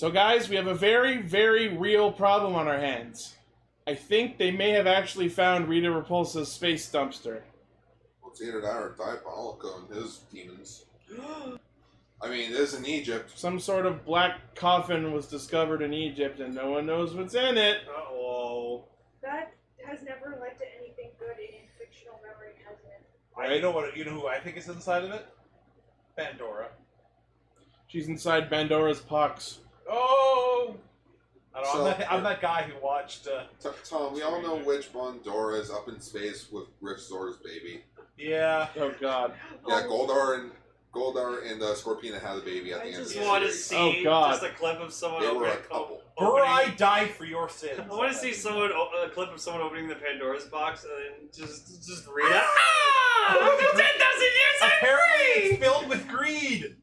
So guys, we have a very, very real problem on our hands. I think they may have actually found Rita Repulsa's space dumpster. Well, it's either that or Diabolico and his demons. I mean, it is in Egypt. Some sort of black coffin was discovered in Egypt and no one knows what's in it. Uh-oh. That has never led to anything good in fictional memory, hasn't it? You know who I think is inside of it? Pandora. She's inside Bandora's pox. Oh! I don't know, I'm that guy who watched... Tom, we all know which Pandora is up in space with Griffzor's baby. Yeah. Oh god. Yeah, Goldar and Scorpion had a baby at the end of the I just want to series. see God. just a clip of someone They were opening a couple. Or I died for your sins. I want to see a clip of someone opening the Pandora's box and then just read it. Ah! Look at 10,000 years Apparently free! it's filled with greed!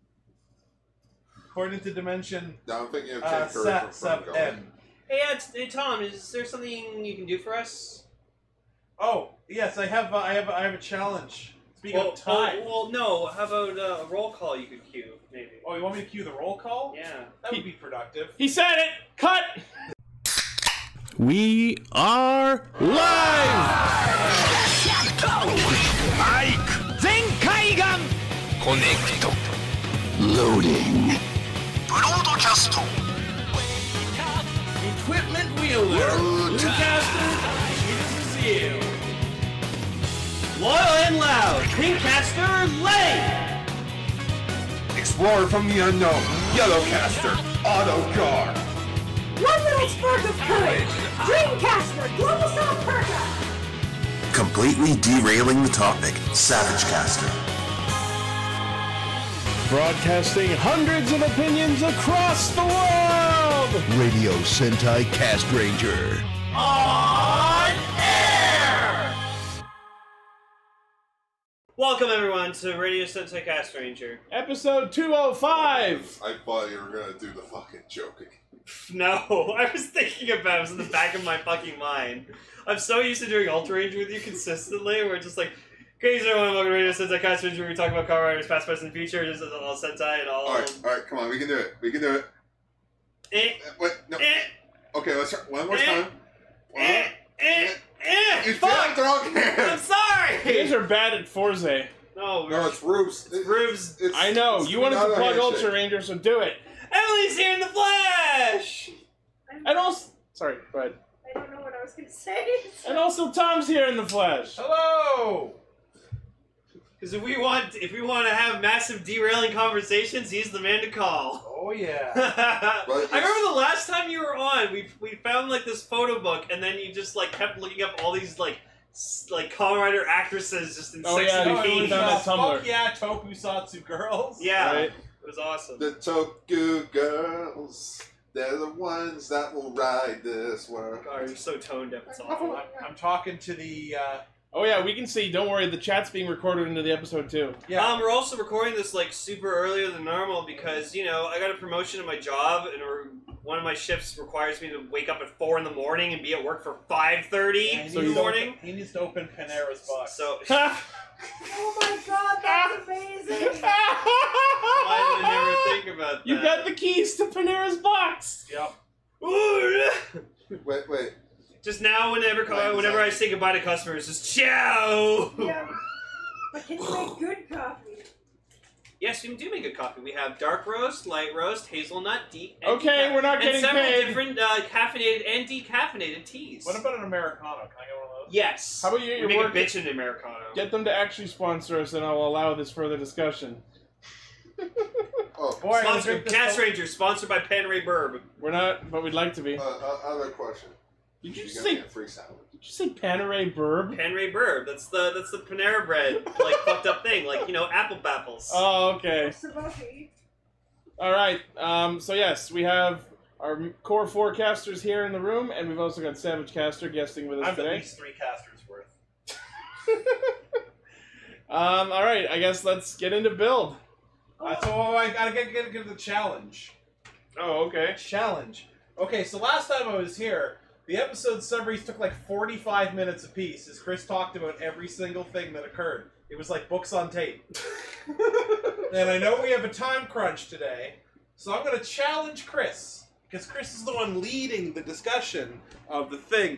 According to Dimension Now I'm thinking of Ken Curry from Fern Hey, hey, Tom, is there something you can do for us? Oh, yes, I have a challenge. Speaking of time. Well, no. How about a roll call you could cue, maybe? Oh, you want me to cue the roll call? Yeah. That would be productive. He said it! Cut! We are live! Connect. Loading. Broadcast. Equipment wielder, Newcaster, Zio. Loyal and loud, Pinkcaster, Lay! Explorer from the unknown. Yellowcaster. Autocar. One little spark of courage! Dreamcaster! Global South Perka! Completely derailing the topic. Savagecaster. Broadcasting hundreds of opinions across the world! Radio Sentai Castranger. On air! Welcome everyone to Radio Sentai Castranger. Episode 205! I thought you were gonna do the fucking joke again. No, I was thinking about it. It was in the back of my fucking mind. I'm so used to doing Ultra Ranger with you consistently, where it's just like, greetings everyone, welcome to Radio Sentai Castranger, where we talk about Kamen Riders, past, present, and future, just all Sentai and all... Alright, come on, we can do it. We can do it. Wait, no. Okay, let's try one more time. You Fuck! the wrong hand. I'm sorry! You guys are bad at Forze. No, No, it's Rubes. Rubes. I know, you wanted to plug Ultra Ranger, so do it. Emily's here in the flesh! And also... Sorry, go ahead. I don't know what I was gonna say. And also Tom's here in the flesh. Hello! Because if we want to have massive derailing conversations, he's the man to call. Oh yeah. I remember the last time you were on, we found like this photo book, and then you just like kept looking up all these like Kamen Rider actresses just in sexy bikinis. Fuck yeah, tokusatsu girls. Yeah, Right. it was awesome. The Toku girls, they're the ones that will ride this world. God, you're so tone deaf. It's awful. I'm talking to the. Oh yeah, we can see. Don't worry, the chat's being recorded into the episode too. Yeah. We're also recording this like super earlier than normal because I got a promotion at my job, and one of my shifts requires me to wake up at 4 in the morning and be at work for 5:30 in the morning. He needs to open Panera's box. So. Oh my god, that's amazing! Why did I never think about that? You got the keys to Panera's box! Yep. Wait. Just now, whenever I say goodbye to customers, just ciao! Yeah. But can you make good coffee? Yes, we do make good coffee. We have dark roast, light roast, hazelnut, Okay, we're not getting and several paid. different caffeinated and decaffeinated teas. What about an Americano? Can I get one of those? Yes. How about you we your make work? a bitch in Americano. Get them to actually sponsor us, and I'll allow this further discussion. Oh, Boy, I Sponsored, drink this Castranger, sponsored by Panray Burb. We're not, but we'd like to be. other question. Did you You're say? gonna get a free salad. Did you say Panerai Burb? Panray Burb. That's the Panera Bread like fucked up thing, like apple bapples. Oh, okay. Sabashi. All right. So yes, we have our core forecasters here in the room, and we've also got Savage Caster guesting with us I'm at today. least 3 casters worth. All right. I guess let's get into build. So I gotta give the challenge. Oh, okay. Challenge. Okay, so last time I was here, the episode summaries took like 45 minutes apiece, as Chris talked about every single thing that occurred. It was like books on tape. And I know we have a time crunch today, so I'm going to challenge Chris because Chris is the one leading the discussion of the thing,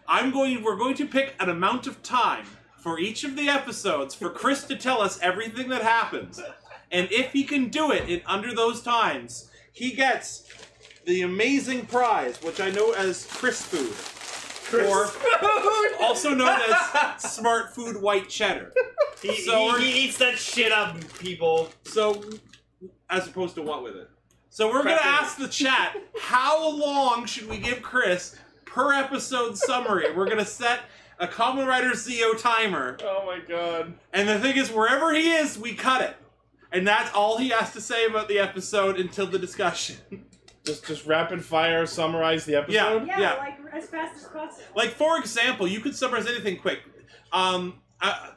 we're going to pick an amount of time for each of the episodes for Chris to tell us everything that happens. And if he can do it in under those times, he gets the amazing prize, which I know as Chris Food. Or also known as Smart Food White Cheddar. He eats that shit up, people. So, as opposed to what with it? So we're going to ask the chat, how long should we give Chris per episode summary? We're going to set a Kamen Rider Zeo timer. Oh my god. And the thing is, wherever he is, we cut it. And that's all he has to say about the episode until the discussion. Just rapid fire summarize the episode? Yeah, like as fast as possible. Like, for example, you could summarize anything quick. Now,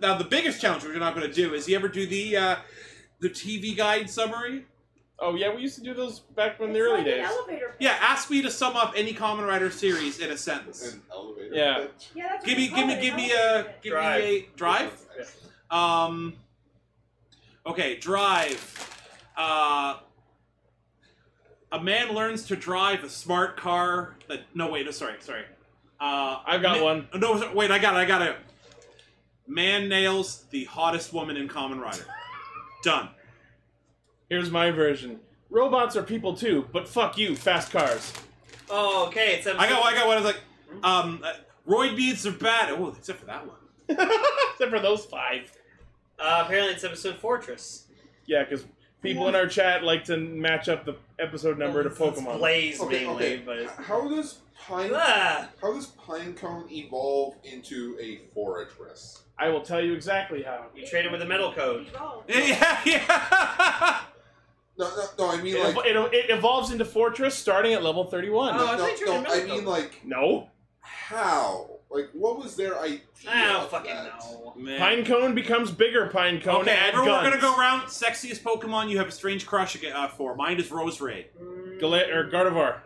the biggest challenge we're not going to do is, you ever do the TV guide summary? Oh yeah, we used to do those back in the early days. An elevator pitch. Yeah, ask me to sum up any Kamen Rider series in a sentence. An elevator. Yeah. pitch. Yeah, that's Give what me a drive. Okay, drive. A man learns to drive a smart car. Sorry. I've got one. No, wait, I got it. Man nails the hottest woman in Kamen Rider. Done. Here's my version. Robots are people too, but fuck you, fast cars. Oh, okay. It's I got one. It's like, roid beads are bad. Oh, except for that one. Except for those 5. Apparently it's episode Fortress. Yeah, because people in our chat like to match up the episode number to Pokemon. Blaze Okay, mainly, okay. but How does Pinecone evolve into a Fortress? I will tell you exactly how. you trade it with a metal code. Yeah. No, I mean like... It evolves into Fortress starting at level 31. Oh, I thought you were I metal mean like... No. How? Like, what was their idea I don't of fucking that? know. Man. Pinecone becomes bigger Pinecone. Okay, add everyone, we're guns. gonna go around. Sexiest Pokemon you have a strange crush for. Mine is Rose Ray. Or Gardevoir.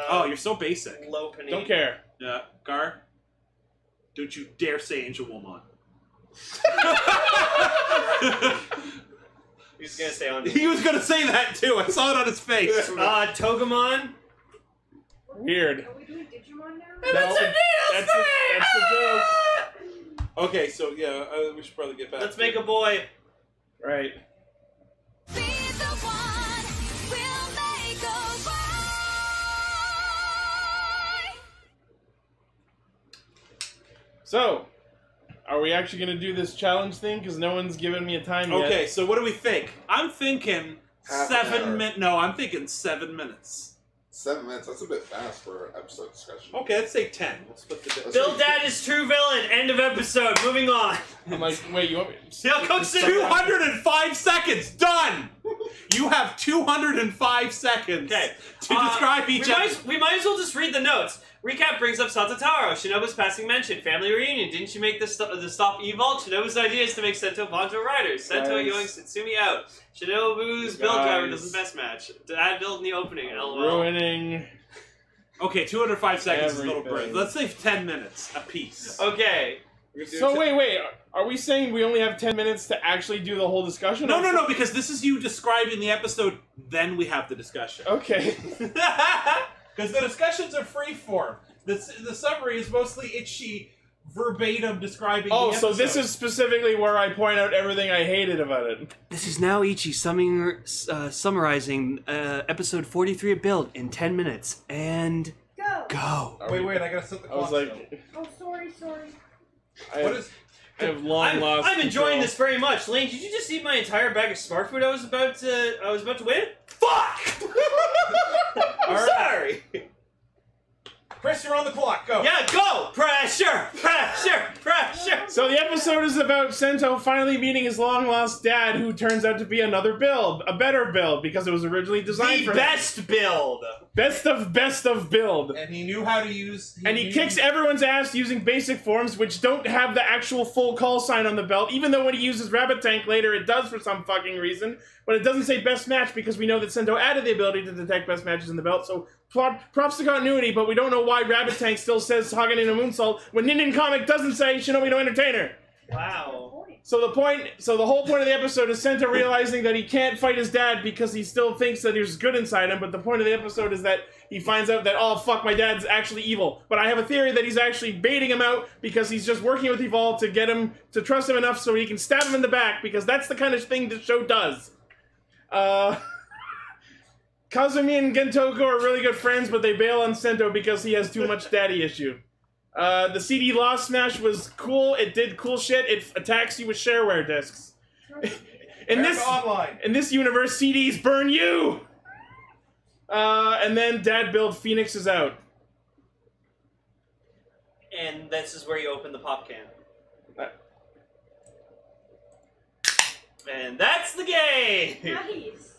Oh, you're so basic. Lopunny. Don't care. Yeah, Gar. Don't you dare say Angel Woman. He's gonna stay on. He was gonna say that too. I saw it on his face. Togemon. Weird. Are we doing Digimon now? No, that's the joke. Okay, so yeah, we should probably get back. Let's make a boy. Right. Be the one, we'll make a boy. So, are we actually going to do this challenge thing? Because no one's given me a time yet. Okay, so what do we think? I'm thinking Half an 7 hour. minutes. No, I'm thinking 7 minutes. 7 minutes, that's a bit fast for an episode discussion. Okay, let's say 10. We'll split the difference. Bill Dad is true villain. End of episode. Moving on. I'm like, wait, you want me? Now Cook's 205 seconds! Done! You have 205 seconds Okay. to describe each episode. We might as well just read the notes. Recap brings up Satataro, Shinobu's passing mention, family reunion. Didn't you make the stop evolve? Shinobu's idea is to make Sento Banjo riders. Sento Guys. yoing Satsumi out. Shinobu's build driver doesn't best match. Add build in the opening. LOL. Ruining. Okay, 205 seconds is a little Everything. bit. Let's say 10 minutes apiece. Okay. So wait. Are we saying we only have 10 minutes to actually do the whole discussion? No, because this is you describing the episode, then we have the discussion. Okay. Because the discussions are free-form. The summary is mostly itchy, verbatim describing Oh, the so episode. this is specifically where I point out everything I hated about it. This is now Ichi summarizing episode 43 of Build in 10 minutes. And Go! go. Wait, I gotta set the I was clock like, Oh, sorry. I What have, is... I have long lost. I'm enjoying control. this very much. Lane, did you just eat my entire bag of smart food I was about to win? Fuck! I'm sorry. Chris, you're on the clock. Go. Yeah, go! Pressure! So the episode is about Sento finally meeting his long-lost dad, who turns out to be another build, a better build, because it was originally designed The for best build! best of build. And he knew how to use... And he kicks everyone's ass using basic forms, which don't have the actual full call sign on the belt, even though when he uses Rabbit Tank later, it does for some fucking reason. But it doesn't say best match, because we know that Sento added the ability to detect best matches in the belt, so props to continuity, but we don't know why Rabbit Tank still says Hagen in a Moonsault when Nin Comic doesn't say Shinobi no Entertainer. Wow. So the whole point of the episode is Sento realizing that he can't fight his dad because he still thinks that there's good inside him, but the point of the episode is that he finds out that, oh fuck, my dad's actually evil. But I have a theory that he's actually baiting him out because he's just working with Evolve to get him to trust him enough so he can stab him in the back, because that's the kind of thing the show does. Kazumi and Gentoku are really good friends, but they bail on Sento because he has too much daddy issue. The CD Lost Smash was cool. It did cool shit. It attacks you with shareware discs. in this universe, CDs burn you. And then Dad Build Phoenix is out. And this is where you open the pop can. And that's the game. Nice.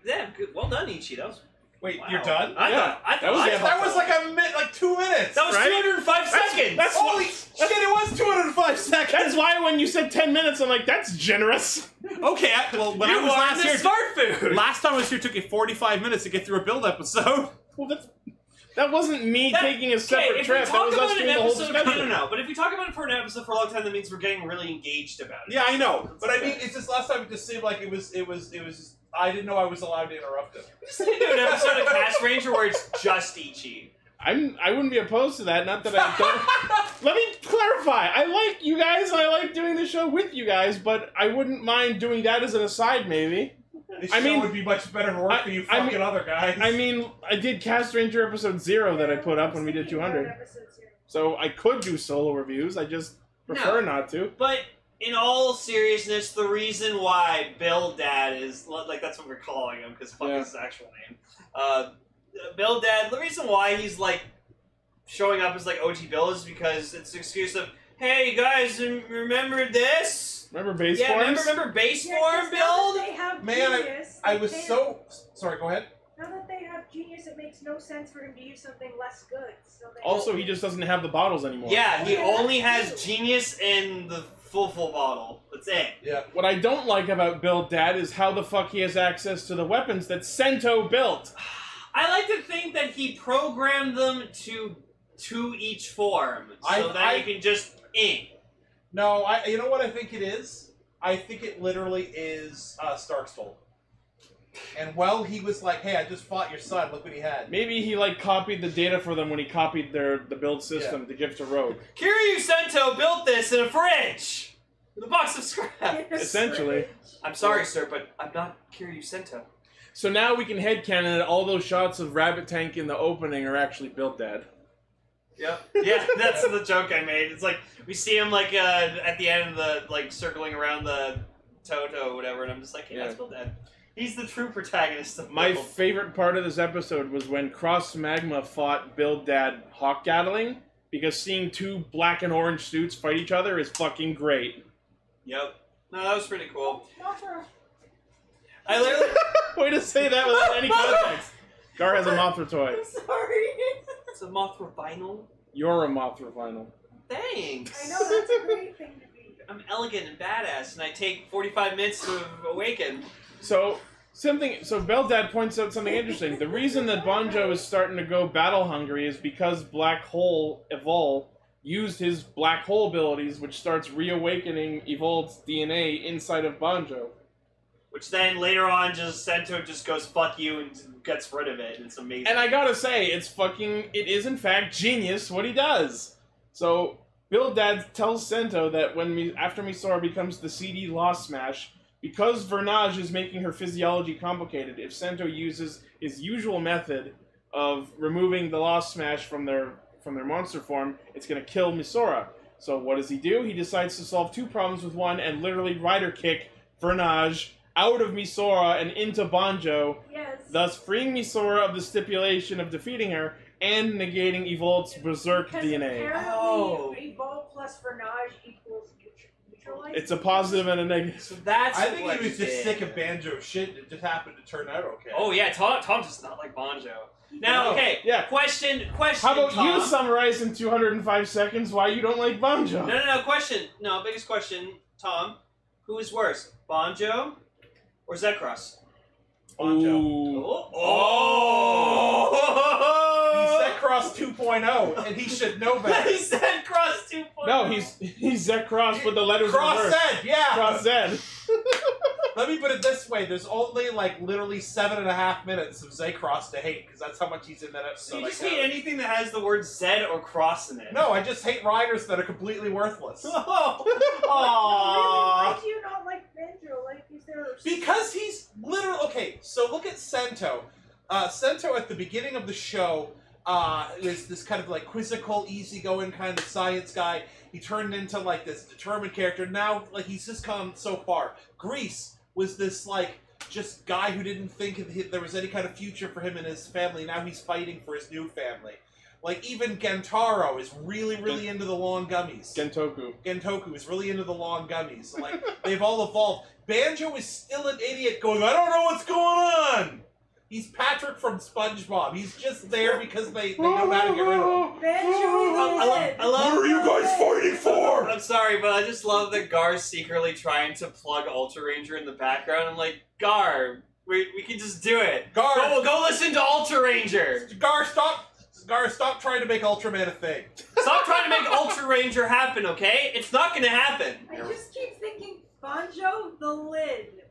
Yeah, good. Well done, Ichi. That was. Wait, Wow. you're done? That was like 2 minutes. That was Right? 205 seconds. That's Holy shit! It was 205 seconds. That's why when you said 10 minutes, I'm like, that's generous. Okay, well, when you I was are last the here, smart food. last time I was here, it took me 45 minutes to get through a build episode. Well, that wasn't me taking a separate trip. That was us doing the whole discussion. No. But if we talk about it for an episode for a long time, that means we're getting really engaged about it. Yeah, I know. But I mean, it's just last time it just seemed like it was just, I didn't know I was allowed to interrupt it. We just need to do an episode of Castranger where it's just Ichi. I wouldn't be opposed to that. Not that I don't. Let me clarify. I like you guys, and I like doing the show with you guys, but I wouldn't mind doing that as an aside, maybe. This show would be much better work for you fucking other guys. I mean, I did Castranger episode 0 that I put up when we did 200. So I could do solo reviews. I just prefer not to. But in all seriousness, the reason why Bill Dad is, like, that's what we're calling him, because fuck is his actual name. Bill Dad, the reason why he's, like, showing up as, like, OG Bill is because it's an excuse of, hey, you guys, remember this? Remember base yeah, forms? remember base Yeah, form 'cause now build? that they have Man, genius, I they was can't- so... Sorry, go ahead. Now that they have genius, it makes no sense for him to use something less good. So they Also, he just doesn't have the bottles anymore. Yeah, he Yeah, only that's has true. Genius and the full bottle. That's it. Yeah. What I don't like about Bill Dad is how the fuck he has access to the weapons that Sento built. I like to think that he programmed them to each form, so that you can just ink. No, you know what I think it is? I think it literally is Starkstole. And while he was like, hey, I just fought your son, look what he had. Maybe he like copied the data for them when he copied the build system to give to Rogue. Kiryu Sento built this in a fridge! With a box of scrap! Essentially. I'm sorry, sir, but I'm not Kiryu Sento. So now we can headcanon that all those shots of Rabbit Tank in the opening are actually Build Dad. Yep. Yeah, that's the joke I made. It's like, we see him like at the end of the, like, circling around the Toto or whatever, and I'm just like, hey, that's Build Dad. He's the true protagonist of My Build. favorite part of this episode was when Cross Magma fought Build Dad Hawk Gatling, because seeing two black and orange suits fight each other is fucking great. Yep. No, that was pretty cool. Mothra. I literally... Way to say that without any context. Gar has a Mothra toy. I'm sorry. It's a Mothra vinyl. You're a Mothra vinyl. Thanks. I know that's a great thing to be. I'm elegant and badass, and I take 45 minutes to awaken. So Build Dad points out something interesting. The reason that Banjo is starting to go battle hungry is because Black Hole Evol used his Black Hole abilities, which starts reawakening Evolved's DNA inside of Banjo. Which then later on, Sento just goes fuck you and gets rid of it. And it's amazing. And I gotta say, it is in fact genius what he does. So Build Dad tells Sento that after Misora becomes the CD Lost Smash, because Vernage is making her physiology complicated, if Sento uses his usual method of removing the Lost Smash from their monster form, it's gonna kill Misora. So what does he do? He decides to solve two problems with one and literally rider kick Vernage out of Misora and into Banjo, Yes. thus freeing Misora of the stipulation of defeating her and negating Evolved's Berserk Because DNA. apparently, Evolve plus Vernage equals neutralize. It's a positive and a negative. So that's I think what he was just did. sick of Banjo shit. It just happened to turn out okay. Oh yeah, Tom does not like Banjo. Now, No. okay, Yeah. question, How about Tom. you summarize in 205 seconds why you don't like Banjo? No, question. No, biggest question, Tom. Who is worse, Banjo or Zekros? Banjo. Ooh. Oh! The Cross 2.0, and he should know He better. said Cross 2.0. No, he's Zek Cross with the letters Cross reversed. Z, yeah. Cross Z. Let me put it this way: there's only like literally 7.5 minutes of Zaycross to hate because that's how much he's in that episode. So you just I hate count. anything that has the word Z or cross in it. No, I just hate riders that are completely worthless. Oh. Why Aww. do you not like Banjo? Like, is there... Because he's literally okay. So look at Sento. Sento at the beginning of the show is this kind of like quizzical, easygoing kind of science guy. He turned into like this determined character. Now, like he's just come so far. Grease was this like just guy who didn't think there was any kind of future for him and his family. Now he's fighting for his new family. Like even Gentaro is really into the long gummies. Gentoku is really into the long gummies. Like they've all evolved. Banjo is still an idiot going, I don't know what's going on! He's Patrick from SpongeBob. He's just there because they know how to get rid of him. Banjo I love. What are you guys fighting for? I'm sorry, but I just love that Gar's secretly trying to plug Ultra Ranger in the background. I'm like, Gar, we can just do it. Gar, Go listen to Ultra Ranger. Gar, stop trying to make Ultraman a thing. Stop trying to make Ultra Ranger happen, okay? It's not gonna happen. I just keep thinking, Banjo, the lid.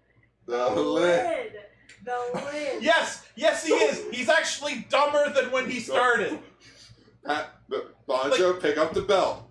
The lid. The lid. Yes, he is. He's actually dumber than when he started. Banjo, pick up the belt.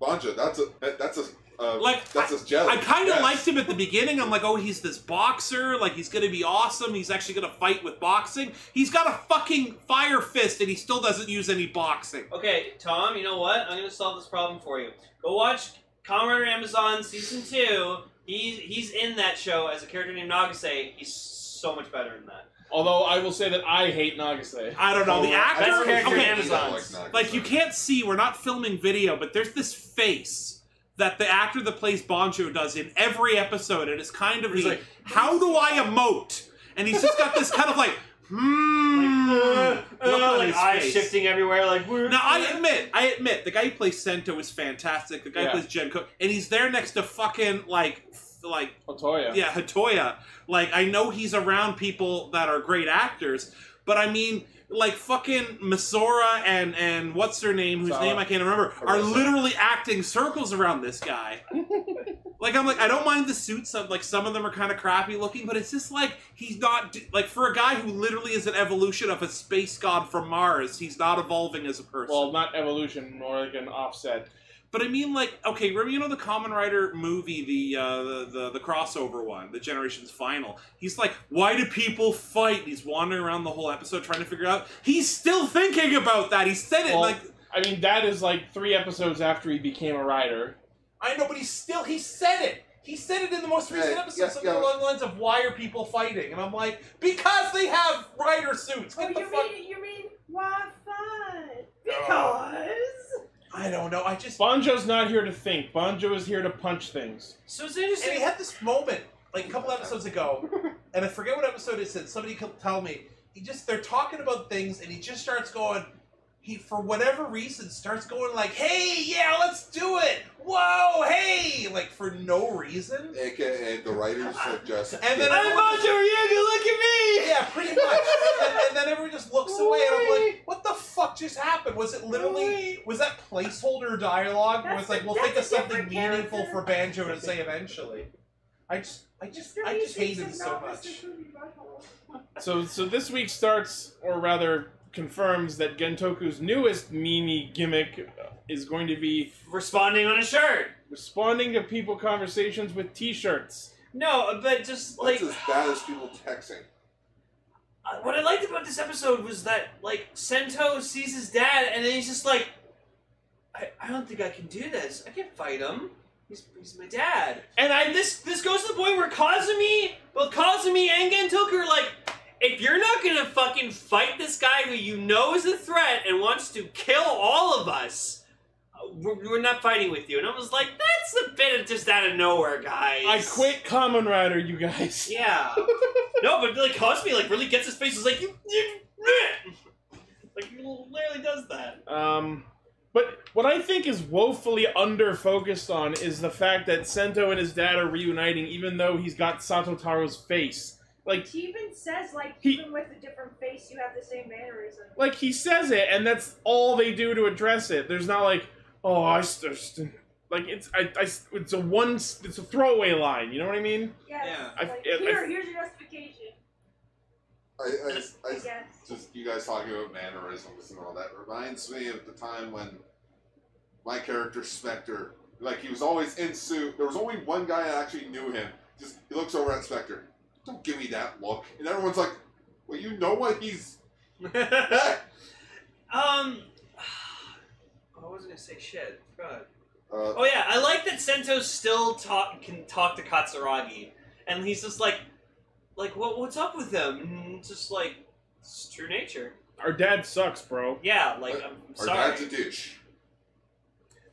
Banjo, that's a jelly. I kind of Yes. liked him at the beginning. I'm like, oh, he's this boxer. Like, he's going to be awesome. He's actually going to fight with boxing. He's got a fucking fire fist, and he still doesn't use any boxing. Okay, Tom, you know what? I'm gonna solve this problem for you. Go watch Kamen Rider Amazon Season 2. He's in that show as a character named Nagase. He's so much better than that. Although I will say that I hate Nagase. I don't know. The Best actor... character in Okay, Amazon. like, you can't see. We're not filming video, but there's this face that the actor that plays Banjo does in every episode, and it's kind of He's the, like, how do I emote? And he's just got this kind of like, look on like his eyes face. shifting everywhere, like. Now, I admit, the guy who plays Sento is fantastic. The guy who plays Genko, and he's there next to fucking, like Otoya. Yeah, Hatoya. Like, I know he's around people that are great actors, but I mean, like, fucking Misora and what's her name, whose name I can't remember, are literally acting circles around this guy. Like, I'm like, I don't mind the suits, like, some of them are kind of crappy looking, but it's just like, he's not, like, for a guy who literally is an evolution of a space god from Mars, he's not evolving as a person. Well, not evolution, more like an offset. But I mean, like, okay, remember, you know the Kamen Rider movie, the crossover one, the Generations Final? He's like, why do people fight? And he's wandering around the whole episode trying to figure out. He's still thinking about that. He said it like... I mean, that is like 3 episodes after he became a rider. I know, but he said it. He said it in the most recent episode, something along the lines of, why are people fighting? And I'm like, because they have rider suits. Get the fuck... You mean, why fight? Because... I don't know, I just... Banjo's not here to think. Banjo is here to punch things. So it's interesting. And he had this moment, like a couple episodes ago, and I forget what episode it said. Somebody could tell me. They're talking about things, and he just starts going, he, for whatever reason, starts going like, hey, yeah, let's do it! Whoa, hey! Like, for no reason. AKA the writers suggest. And then I'm everyone, Banjo Ryuga, look at me! yeah, pretty much. And then everyone just looks away, and I'm like, what the fuck just happened? Was it literally, was that placeholder dialogue where it's like, we'll think of something meaningful for Banjo to say eventually? I just hated it so much. So this week starts, or rather confirms, that Gentoku's newest Mimi gimmick is going to be Responding on a shirt. responding to people conversations with t-shirts. No, but just like That's as bad as people texting. what I liked about this episode was that like Sento sees his dad and then he's just like, I don't think I can do this. I can't fight him. He's my dad. And this goes to the point where both Kazumi and Gentoku are like, if you're not gonna fucking fight this guy who you know is a threat and wants to kill all of us, we're not fighting with you. And I was like, that's a bit of just out of nowhere, guys. I quit Kamen Rider, you guys. Yeah. No, but like Kazumi like really gets his face. He's like, you like he literally does that. But what I think is woefully under-focused on is the fact that Sento and his dad are reuniting, even though he's got Satotaro's face. Like, He even says, like, He- even with a different face, you have the same mannerism. like he says it, and that's all they do to address it. There's not like, oh, like it's it's a throwaway line. You know what I mean? Yeah. Yeah. Like, here's your justification. I I guess. just you guys talking about mannerisms and all that reminds me of the time when my character Spectre, like he was always in suit. There was only one guy that actually knew him. Just he looks over at Spectre. Don't give me that look, and everyone's like, "Well, you know what he's." I was gonna say shit. God. Oh Oh yeah, I like that Sento still can talk to Katsuragi, and he's just like what's up with him? And it's just like it's true nature. Our dad sucks, bro. Yeah, like Our I'm Our sorry. dad's a douche.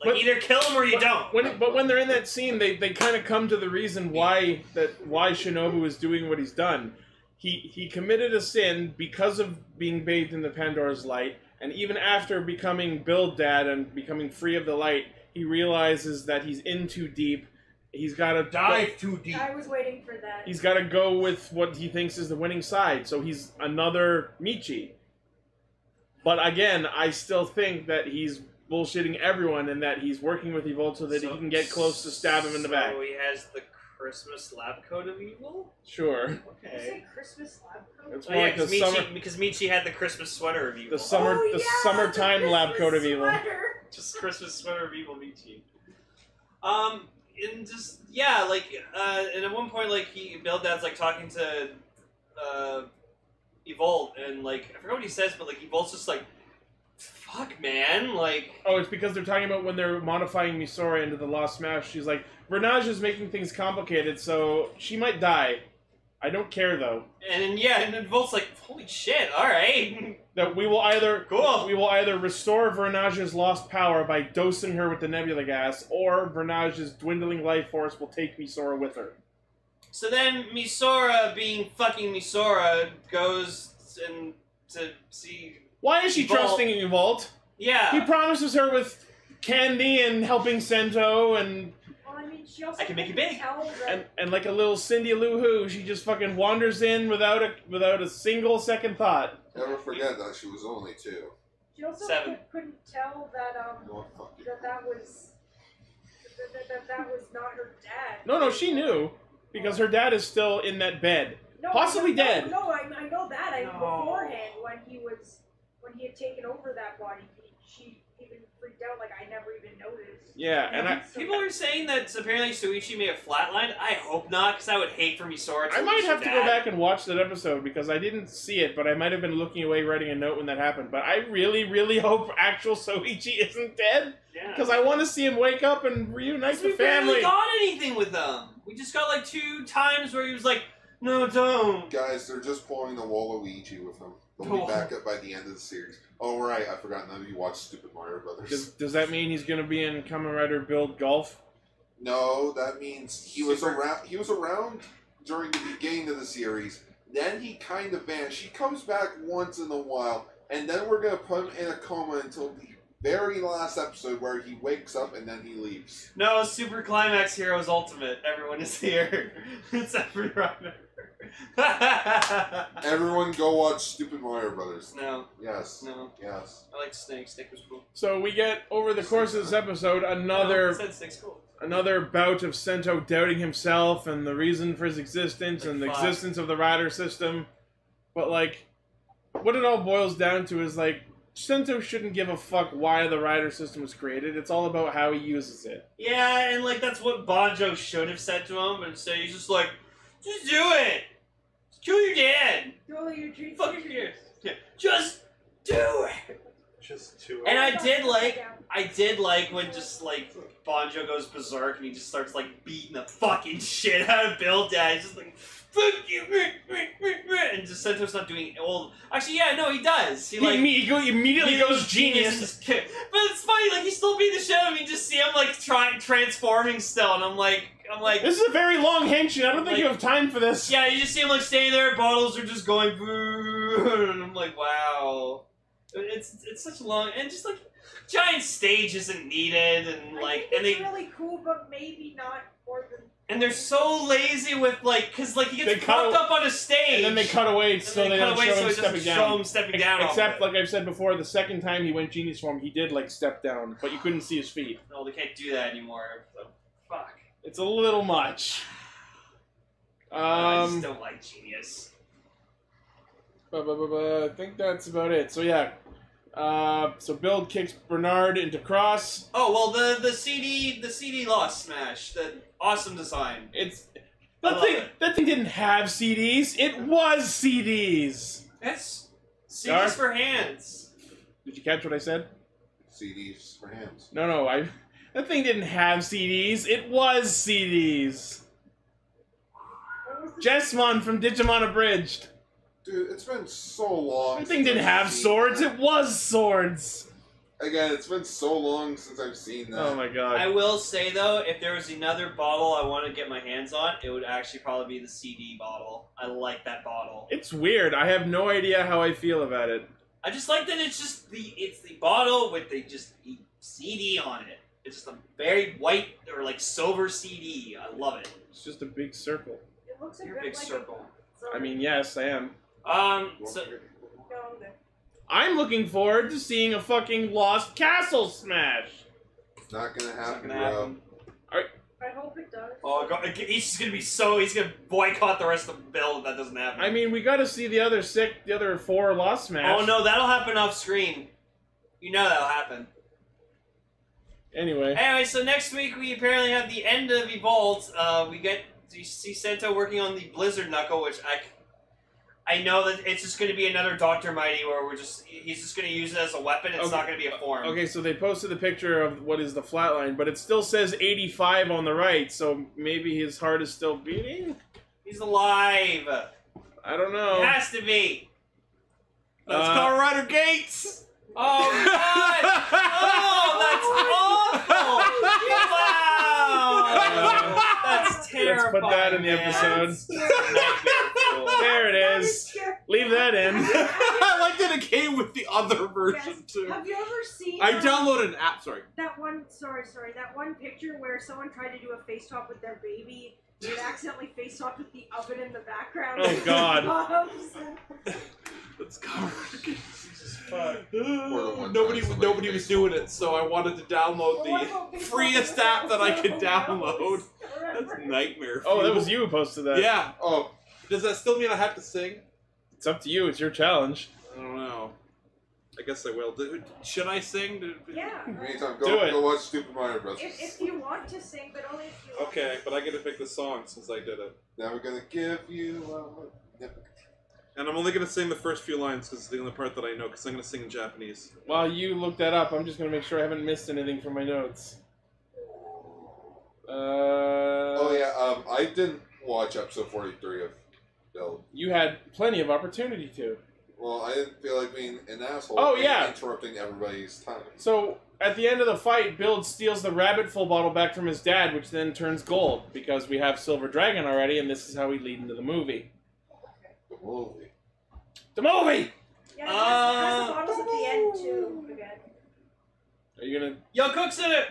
Like But- either kill him or you don't. But when they're in that scene, they kind of come to the reason why Shinobu is doing what he's done. He committed a sin because of being bathed in the Pandora's light, and even after becoming Build Dad and becoming free of the light, he realizes that he's in too deep. He's got to Dive too deep. I was waiting for that. He's got to go with what he thinks is the winning side. So he's another Michi. But again, I still think that he's bullshitting everyone and that he's working with Evolve so that he can get close to stab him in the back. So he has the Christmas lab coat of evil? Sure. Did you Okay. say Christmas lab coat? It's Oh more yeah, like the summer, because Michi had the Christmas sweater of evil. the summer, Oh, the yeah, summertime the lab coat of Christmas evil. sweater. Just Christmas sweater of evil Michi. And just yeah, like and at one point like Bill Dad's like talking to Evolt and like I forgot what he says, but like Evolt's just like fuck man, like Oh, it's because they're talking about when they're modifying Misora into the Lost Smash. She's like, Vernage is making things complicated, so she might die. I don't care though. and yeah, and Evolt's like, holy shit, alright. That we will either Cool. we will either restore Vernage's lost power by dosing her with the nebula gas, or Vernage's dwindling life force will take Misora with her. So then Misora, being fucking Misora, goes and to see Why is she Evolt. trusting Evolt? yeah. He promises her with candy and helping Sento and Well, I mean, she also I can make you couldn't big. tell that and like a little Cindy Lou Who, she just fucking wanders in without a single second thought. Never forget that she was only 2. she also 7. couldn't tell that You know what? Fuck you. that was not her dad. No, she knew because her dad is still in that bed. No, Possibly I dead. No, I know that. No. Beforehand, when he had taken over that body, she even freaked out. Like I never even noticed. Yeah, and I People are saying that apparently Suichi may have flatlined. I hope not, because I would hate for Misora to might lose her have to dad. go back and watch that episode because I didn't see it, but I might have been looking away writing a note when that happened. But I really, really hope actual Soichi isn't dead Yeah. because I want to see him wake up and reunite We with barely family. got anything with them. We just got like 2 times where he was like, no, don't. Guys, they're just pulling the Waluigi with them. They'll Oh. be back up by the end of the series. Oh, right, I forgot none of you watched Stupid Mario Brothers. Does that mean he's going to be in Kamen Rider Build Golf? No, that means he was around. He was around during the beginning of the series. Then he kind of vanished. He comes back once in a while, and then we're gonna put him in a coma until the very last episode where he wakes up and then he leaves. No, Super Climax Heroes Ultimate. Everyone is here. It's everyone. Everyone, go watch Stupid Mario Brothers. No, Yes. no. Yes. I like Snake. Snake was cool. So we get, over the course of this episode, I another said Snake's cool. bout of Sento doubting himself and the reason for his existence Like, and the fuck. existence of the rider system. But, like, what it all boils down to is, like, Sento shouldn't give a fuck why the rider system was created. It's all about how he uses it. Yeah, and like that's what Banjo should have said to him, and so he's just like, just do it. Kill your dad. Go your dreams. Fuck your ears. Yeah, just do it. Just 2. And I did like when just like Banjo goes berserk and he just starts like beating the fucking shit out of Bill Dad. He's just like, fuck you, and just Sento's not doing old. Actually, yeah, no, he does. He like Immediately goes genius. But it's funny, like he's still beating the shit out of him. You just see him like transforming still, and I'm like, This is a very long henshin. I don't think Like- you have time for this. yeah, you just see him like standing there. Bottles are just going, and I'm like, wow. It's such a long and just like giant stage isn't needed, and I like, think and it's they really cool, but maybe not more than. and they're so lazy with like, cause like he They gets cut propped up on a stage, And then they cut away so they don't show him it stepping doesn't down. show him stepping down. Except, like I've said before, the second time he went genius form, he did like step down, but you couldn't see his feet. no, they can't do that anymore. So, fuck. It's a little much. I just don't like genius. I think that's about it. So yeah, so Build kicks Bernard into Cross. Oh well, the CD Lost Smash, the awesome design. It's I love it. that thing didn't have CDs. It was CDs. That's CDs Dark? for hands. Did you catch what I said? CDs for hands. No, that thing didn't have CDs. It was CDs. Jessmon from Digimon Abridged. Dude, it's been so long. That thing didn't have swords. It was swords. Again, it's been so long since I've seen that. Oh my god. I will say though, if there was another bottle I want to get my hands on, it would actually probably be the CD bottle. I like that bottle. It's weird. I have no idea how I feel about it. I just like that it's the bottle with the CD on it. It's just a very white or like silver CD. I love it. It's just a big circle. It looks a Your bit big like circle. I mean, yes, I am. So I'm looking forward to seeing a fucking Lost Castle smash. It's not gonna it's not happen, gonna bro. happen. I hope it does. Oh god, he's gonna boycott the rest of the build if that doesn't happen. I mean, we got to see the other 4 Lost Smash. oh no, that'll happen off screen. You know that'll happen. Anyway, Anyway, so next week we apparently have the end of Evolved. You see Sento working on the Blizzard Knuckle, which I know that it's just going to be another Dr. Mighty where he's just going to use it as a weapon. It's not going to be a form. okay, so they posted the picture of what is the flatline, but it still says 85 on the right, so maybe his heart is still beating? He's alive. I don't know. It has to be. That's Kamen Rider Gates! Oh god! Oh, that's awful! Wow! That's terrifying. Let's put that in the man. episode. Nightmare. There it is. Leave that in. I like that it came with the other version Yes. too. Have you ever seen? I downloaded an app, sorry. that one. Sorry, that one picture where someone tried to do a face swap with their baby. It accidentally face swapped with the oven in the background. Oh, God. Let's Kamen Rider Gates. one Nobody time somebody was Facebook. doing it, so I wanted to download the freest app that I could download. That's nightmare. Oh, that fuel. was you who posted that. Yeah. Oh, Does that still mean I have to sing? It's up to you. It's your challenge. I don't know. I guess I will. Should I sing? Yeah. anytime, Do it. go watch Stupid Mario Bros. If you want to sing, but only if you. Want Okay, but I get to pick the song since I did it. Now we're gonna give you. And I'm only going to sing the first few lines because it's the only part that I know because I'm going to sing in Japanese. While you look that up, I'm just going to make sure I haven't missed anything from my notes. Oh yeah, I didn't watch episode 43 of Build. You had plenty of opportunity to. Well, I didn't feel like being an asshole. Oh, and yeah. interrupting everybody's time. So, at the end of the fight, Build steals the rabbit full bottle back from his dad, which then turns gold, because we have Silver Dragon already, and this is how we lead into the movie. The movie. The movie! Yeah, it has the bottles at the end too. Again. Are you gonna... Yo, Cook's in it!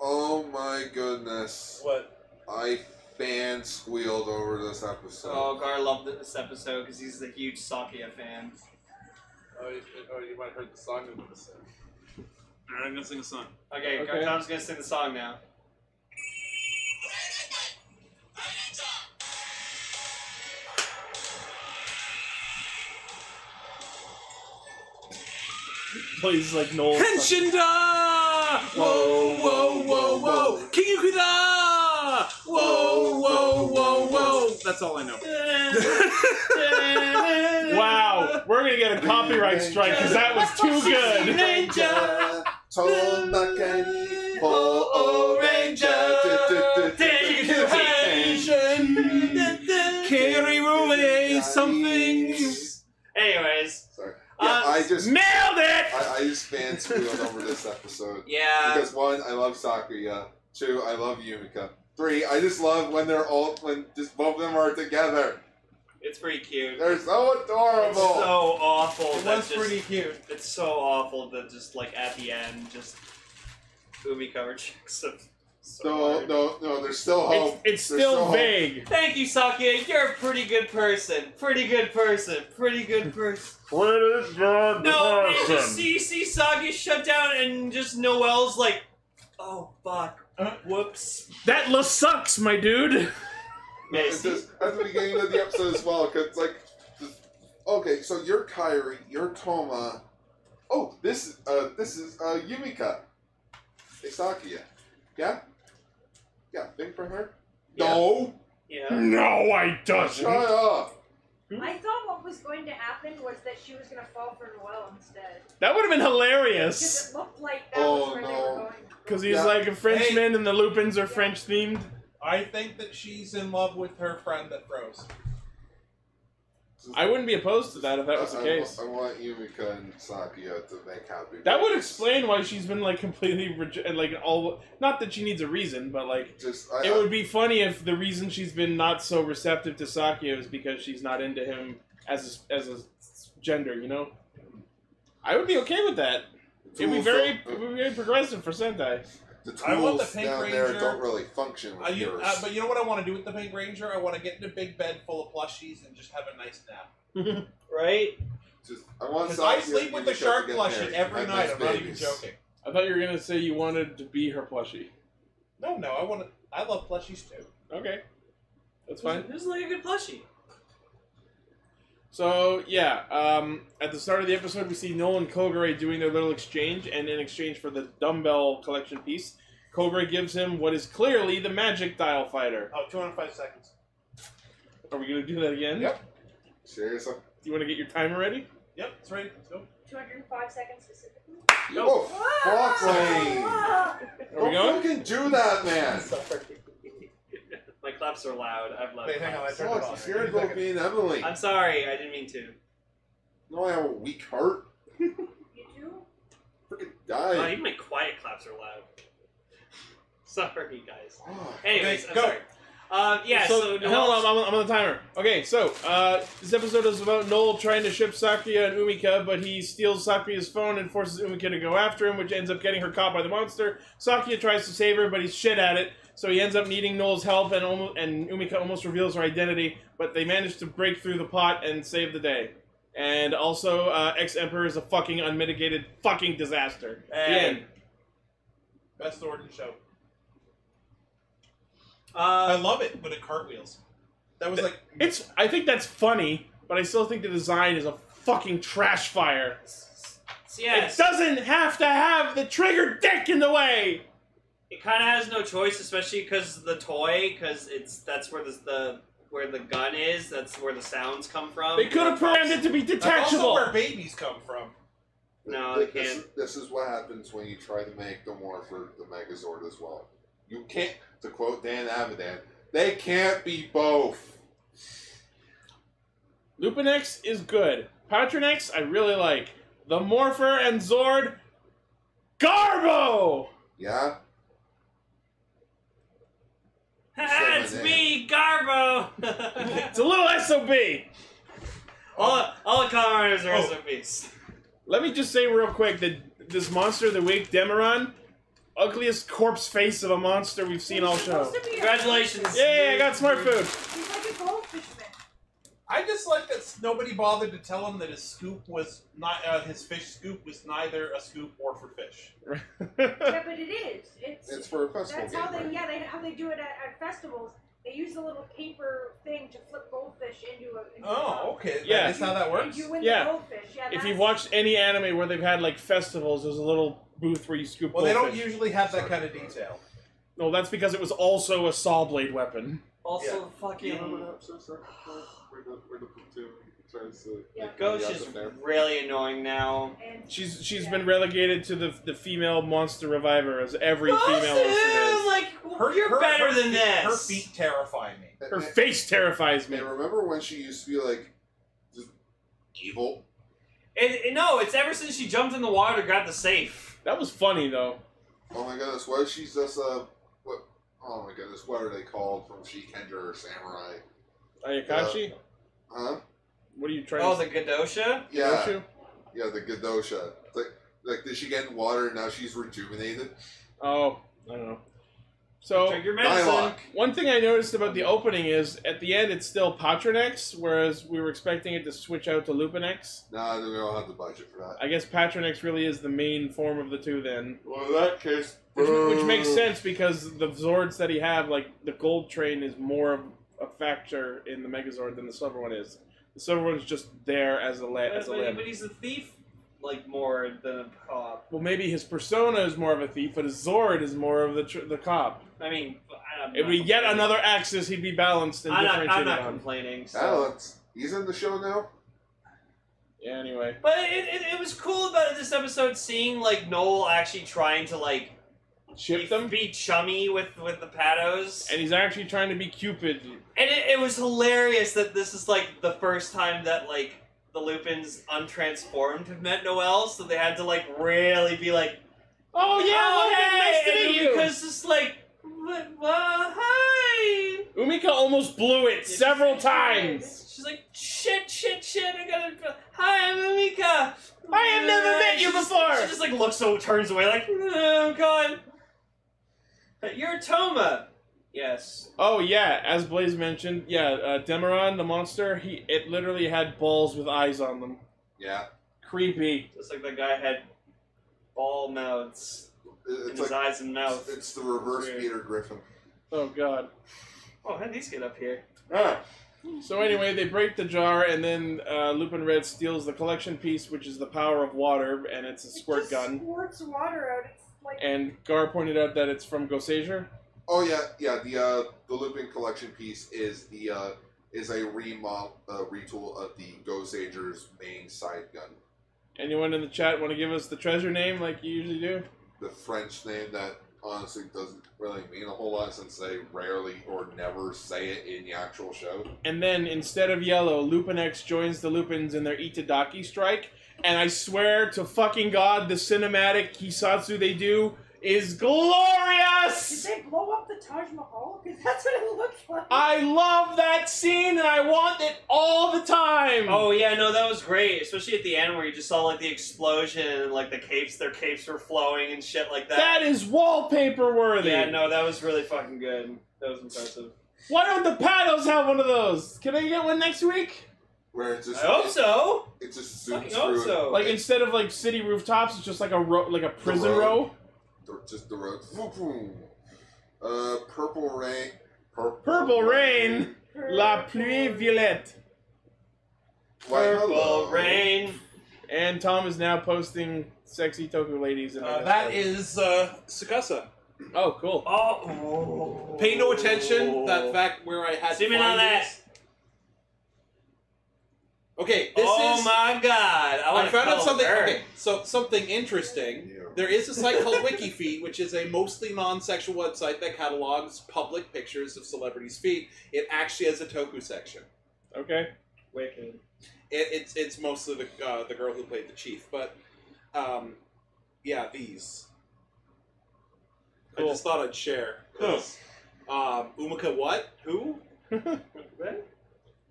Oh my goodness. What? I fan squealed over this episode. Oh, Gar loved this episode because he's a huge Sakia fan. Oh, you might have heard the song I'm going to sing. Alright, I'm going to sing a song. Okay, Okay. Tom's gonna sing the song now. Plays like Noel. Henshinda! Whoa, whoa, whoa, whoa! King Yukuda! Whoa, whoa, whoa, whoa! That's all I know. Wow, we're gonna get a copyright strike because that was too good. Ninja, Tonakani, Po Ranger, Carry away something. Anyways, Sorry. Yeah, I just Nailed it! I just fan squealed over this this episode. Yeah. Because 1, I love Sakuya. 2, I love Yumika. 3, I just love when just both of them are together. It's pretty cute. They're so adorable. It's so awful. It that was just- pretty cute. It's so awful that just like at the end, just Umika rejects him. So hard. No, there's still hope. It's There's still hope. vague. Thank you, Sakuya. You're a pretty good person. Pretty good person. Pretty good person. Pretty good No, and just see Sakuya shut down, and just Noel's like, oh fuck, whoops. That sucks, my dude. No, it's just at the beginning of the episode as well, because it's like, okay, so you're Kairi, you're Toma. Oh, this is Yumika. Hey, Sakuya. Yeah? Yeah, thing for her? Yeah. No! Yeah. No, I doesn't. Shut up! I thought what was going to happen was that she was going to fall for Noel instead. That would have been Because hilarious. it looked like that Oh, was where they no. were going. Because he's Yeah. like a Frenchman and the Lupins are French themed. I think that she's in love with her friend that froze. I wouldn't be opposed to that if that was the case. I want Yumika and Sakuya to make happy. That would babies. explain why she's been like completely like all. Not that she needs a reason, but like Just, it would be funny if the reason she's been not so receptive to Sakuya is because she's not into him as a gender. You know, I would be okay with that. It'd be very progressive for Sentai. The tools I want the Pink down there Ranger- don't really function with yours. But you know what I want to do with the Pink Ranger? I want to get in a big bed full of plushies and just have a nice nap. Right? Just, I want Because I Sakuya sleep and with the Yumika to shark get plushie married every and night. have I'm not even babies. joking. I thought you were gonna say you wanted to be her plushie. No, I love plushies too. Okay, that's fine. This is like a good plushie. So yeah, at the start of the episode, we see Noel and Kogure doing their little exchange, and in exchange for the dumbbell collection piece, Kogure gives him what is clearly the magic dial fighter. Oh, 205 seconds. Are we gonna do that again? Yep. Seriously? Do you want to get your timer ready? Yep, it's ready. Let's go. 205 seconds specifically. Oh, fuck me! Ah! Are we going? Don't fucking do that, man! My claps are loud. I've loud Wait, hang on, I claps. turned it Oh, on. it's scared about being Emily. I'm sorry. I didn't mean to. No, I have a weak heart. You too? Freaking Oh, die. even my quiet claps are loud. Sorry, guys. Oh, Anyways, Okay, I'm go. sorry. Yeah, so hold Noel's- on, I'm on the timer. Okay, so this episode is about Noel trying to ship Sakuya and Umika, but he steals Sakuya's phone and forces Umika to go after him, which ends up getting her caught by the monster. Sakuya tries to save her, but he's shit at it, so he ends up needing Noel's help, and Umika almost reveals her identity, but they manage to break through the pot and save the day. And also, Ex-Emperor is a fucking unmitigated fucking disaster. The end. Best sword in the show. I Uh, love it, but it cartwheels. That was like I think that's funny, but I still think the design is a fucking trash fire. so yes, It doesn't have to have the trigger dick in the way. it kind of has no choice, especially because the toy, because that's where where the gun is. That's where the sounds come from. They could have programmed it to be that's also detachable. where babies come from. No, they can't. This is what happens when you try to make the Morpher the Megazord as well. You can't, to quote Dan Avidan, they can't be both. Lupinx is good. Patranger I really like. The Morpher and Zord, Garbo! Yeah? It's me, Garbo. It's a little SOB. all the Kamen Riders are Oh. SOBs. Let me just say real quick that this monster of the week, Demeron, ugliest corpse face of a monster we've seen all show. Supposed to be a- Congratulations. Yay, I got smart food. He's like a goldfish man. I just like that nobody bothered to tell him that his scoop was not his fish scoop was neither a scoop or for fish. Yeah, but it is. It's for a festival That's game, how they right? how they do it at festivals. They use a little paper thing to flip goldfish into a. Oh, okay. Yeah. That is how that And works. you win Yeah. the goldfish. Yeah. If that's- you've watched any anime where they've had like festivals, there's a little booth where you scoop Well, they don't goldfish. usually have that kind of detail. No, that's because it was also a saw blade weapon. Also, Do you fucking remember that episode started where the platoon tries to... Yeah. like, Ghost get is out there? really annoying now. And She's yeah. been relegated to the female monster reviver, as every female monster is. like you're better than feet, this. Her feet terrify me. Her face terrifies me. And remember when she used to be like, just evil? No, it's ever since she jumped in the water, got the safe. That was funny though. Oh my goodness, what if she's just what? Oh my goodness, what are they called from Shikendra or Samurai? Ayakashi? Huh? What are you trying Oh, to the Gadosha? Yeah, Gadoshu? yeah, the Gadosha. Like, did she get in water and now she's rejuvenated? Oh, I don't know. So, Drink your medicine. Dialogue. one thing I noticed about the opening is, at the end, it's still Patronex, whereas we were expecting it to switch out to Lupinex. Nah, we don't have the budget for that. I guess Patronex really is the main form of the two then. Well, in that case, Which makes sense because the Zords that he have, like, the Gold Train is more of a factor in the Megazord than the Silver one is. The Silver one's just there as a limb. But he's a thief, like, more than a cop. Well, maybe his persona is more of a thief, but his Zord is more of the cop. I mean, If we get another axis, he'd be balanced and I'm differentiated not on. complaining. So. Alex, he's in the show now? Yeah, anyway. But it was cool about this episode seeing, like, Noel actually trying to, like, Ship them? be chummy with the Patos. And he's actually trying to be Cupid. And it was hilarious that this is, like, the first time that, like, the Lupins untransformed have met Noel, so they had to, like, really be like, Oh, yeah, hey! nice to meet you! Because it's like, hi! Umika almost blew it several times. She's like, shit, I gotta, hi, I'm Umika! I have never met you before! She just, like, looks so, turns away, like, oh, God. You're Toma. Yes. Oh, yeah, as Blaze mentioned, Demeron, the monster, it literally had balls with eyes on them. Yeah. Creepy. Just like that guy had ball mouths in It's his like, eyes and mouth. it's the reverse Weird. Peter Griffin. Oh, God. Oh, how did these get up here? Ah. So anyway, they break the jar, and then Lupin Red steals the collection piece, which is the power of water, and it's a squirt It just gun. squirts water out. It's like And Gar pointed out that it's from Gosager. Oh yeah. The Lupin collection piece is a retool of the Go-Sager's main side gun. Anyone in the chat want to give us the treasure name like you usually do? The French name that honestly doesn't really mean a whole lot since they rarely or never say it in the actual show. And then, instead of yellow, Lupin X joins the Lupins in their Itadaki strike. And I swear to fucking God, the cinematic Keisatsu they do is glorious! did they blow up the Taj Mahal? Because that's what it looks like. I love that scene and I want it all the time! Oh yeah, no, that was great. Especially at the end where you just saw like the explosion and like their capes were flowing and shit like that. That is wallpaper worthy! Yeah, no, that was really fucking good. That was impressive. Why don't the Paddles have one of those? Can I get one next week? Where it's just I hope so. it just Fucking zooms hope through so. Like, instead of like city rooftops, it's just like a like a prison road. row? just the road. Purple rain. Purple rain. La pluie violette. Why, Purple hello. rain. And Tom is now posting sexy toku ladies in our That Discord. is Tsukasa. Oh, cool. Oh. Pay no attention. That fact where I had Zoom to in on find that. these. Okay, this Oh is. my God! I found out something. Her. Okay, so something interesting. There is a site called WikiFeet, which is a mostly non-sexual website that catalogs public pictures of celebrities' feet. It actually has a toku section. Okay. Wicked. It's mostly the girl who played the chief, but yeah, these. Cool. I just thought I'd share. 'Cause, Umika, what? Who?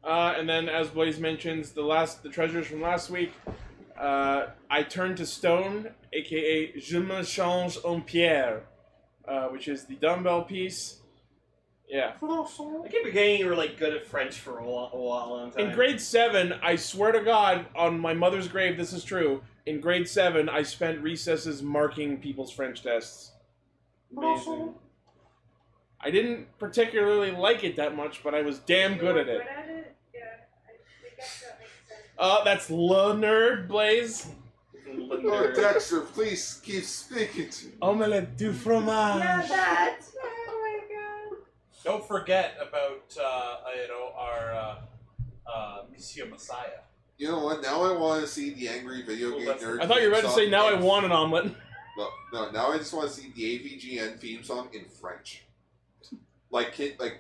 And then, as Blaze mentions, the treasures from last week, I turned to stone, aka Je me change en pierre, which is the dumbbell piece. Yeah. I keep forgetting you were like good at French for a long time. In grade 7, I swear to God, on my mother's grave, this is true. In grade 7, I spent recesses marking people's French tests. Amazing. I didn't particularly like it that much, but I was damn good at it. Yeah, I guess that makes sense. That's le nerd, Blaze. Oh, Dexter, please keep speaking to me. Omelette du fromage. Yeah, that. Oh my God. Don't forget about our Monsieur Messiah. You know what? Now I want to see the angry video game nerd. I thought you were about to say, now I want an omelet. No. Now I just want to see the AVGN theme song in French, like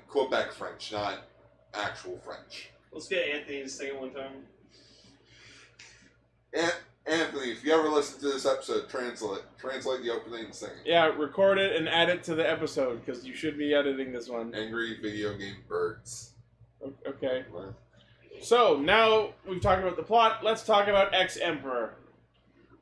Quebec French, not actual French. Let's get Anthony to sing it one time. Anthony, if you ever listen to this episode, translate the opening and sing it. Yeah, record it and add it to the episode, because you should be editing this one. Angry video game birds. Okay. So, now we've talked about the plot, let's talk about X-Emperor.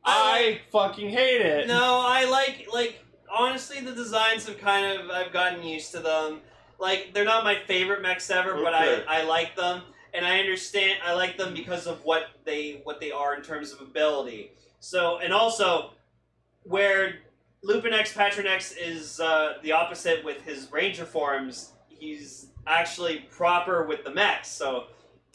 I fucking hate it. No, I like honestly, the designs have I've gotten used to them. Like, they're not my favorite mechs ever, but I like them. And I like them because of what they are in terms of ability. So, and also, where Lupin X Patron X is the opposite with his Ranger forms, he's actually proper with the mechs. So,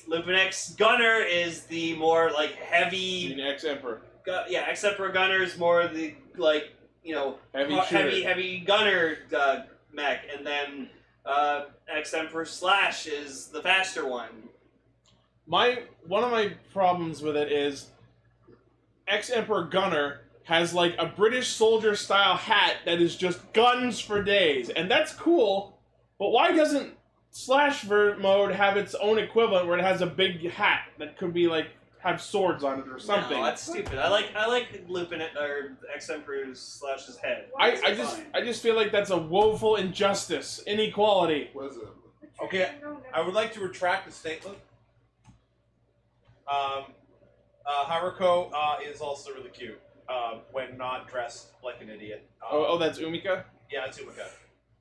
Lupin X Gunner is the more, like, heavy... X-Emperor. Yeah, X-Emperor Gunner is more the, like, you know, heavy gunner mech. And then X-Emperor Slash is the faster one. One of my problems with it is X-Emperor Gunner has like a British soldier style hat that is just guns for days, and that's cool, but why doesn't Slash mode have its own equivalent where it has a big hat that could be like have swords on it or something? No, that's stupid. I like Lupin or X-Emperor Slash's head. I just feel like that's a woeful injustice, inequality. What is it? Okay, I would like to retract the statement. Haruko is also really cute when not dressed like an idiot. Oh, that's Umika? Yeah, it's Umika.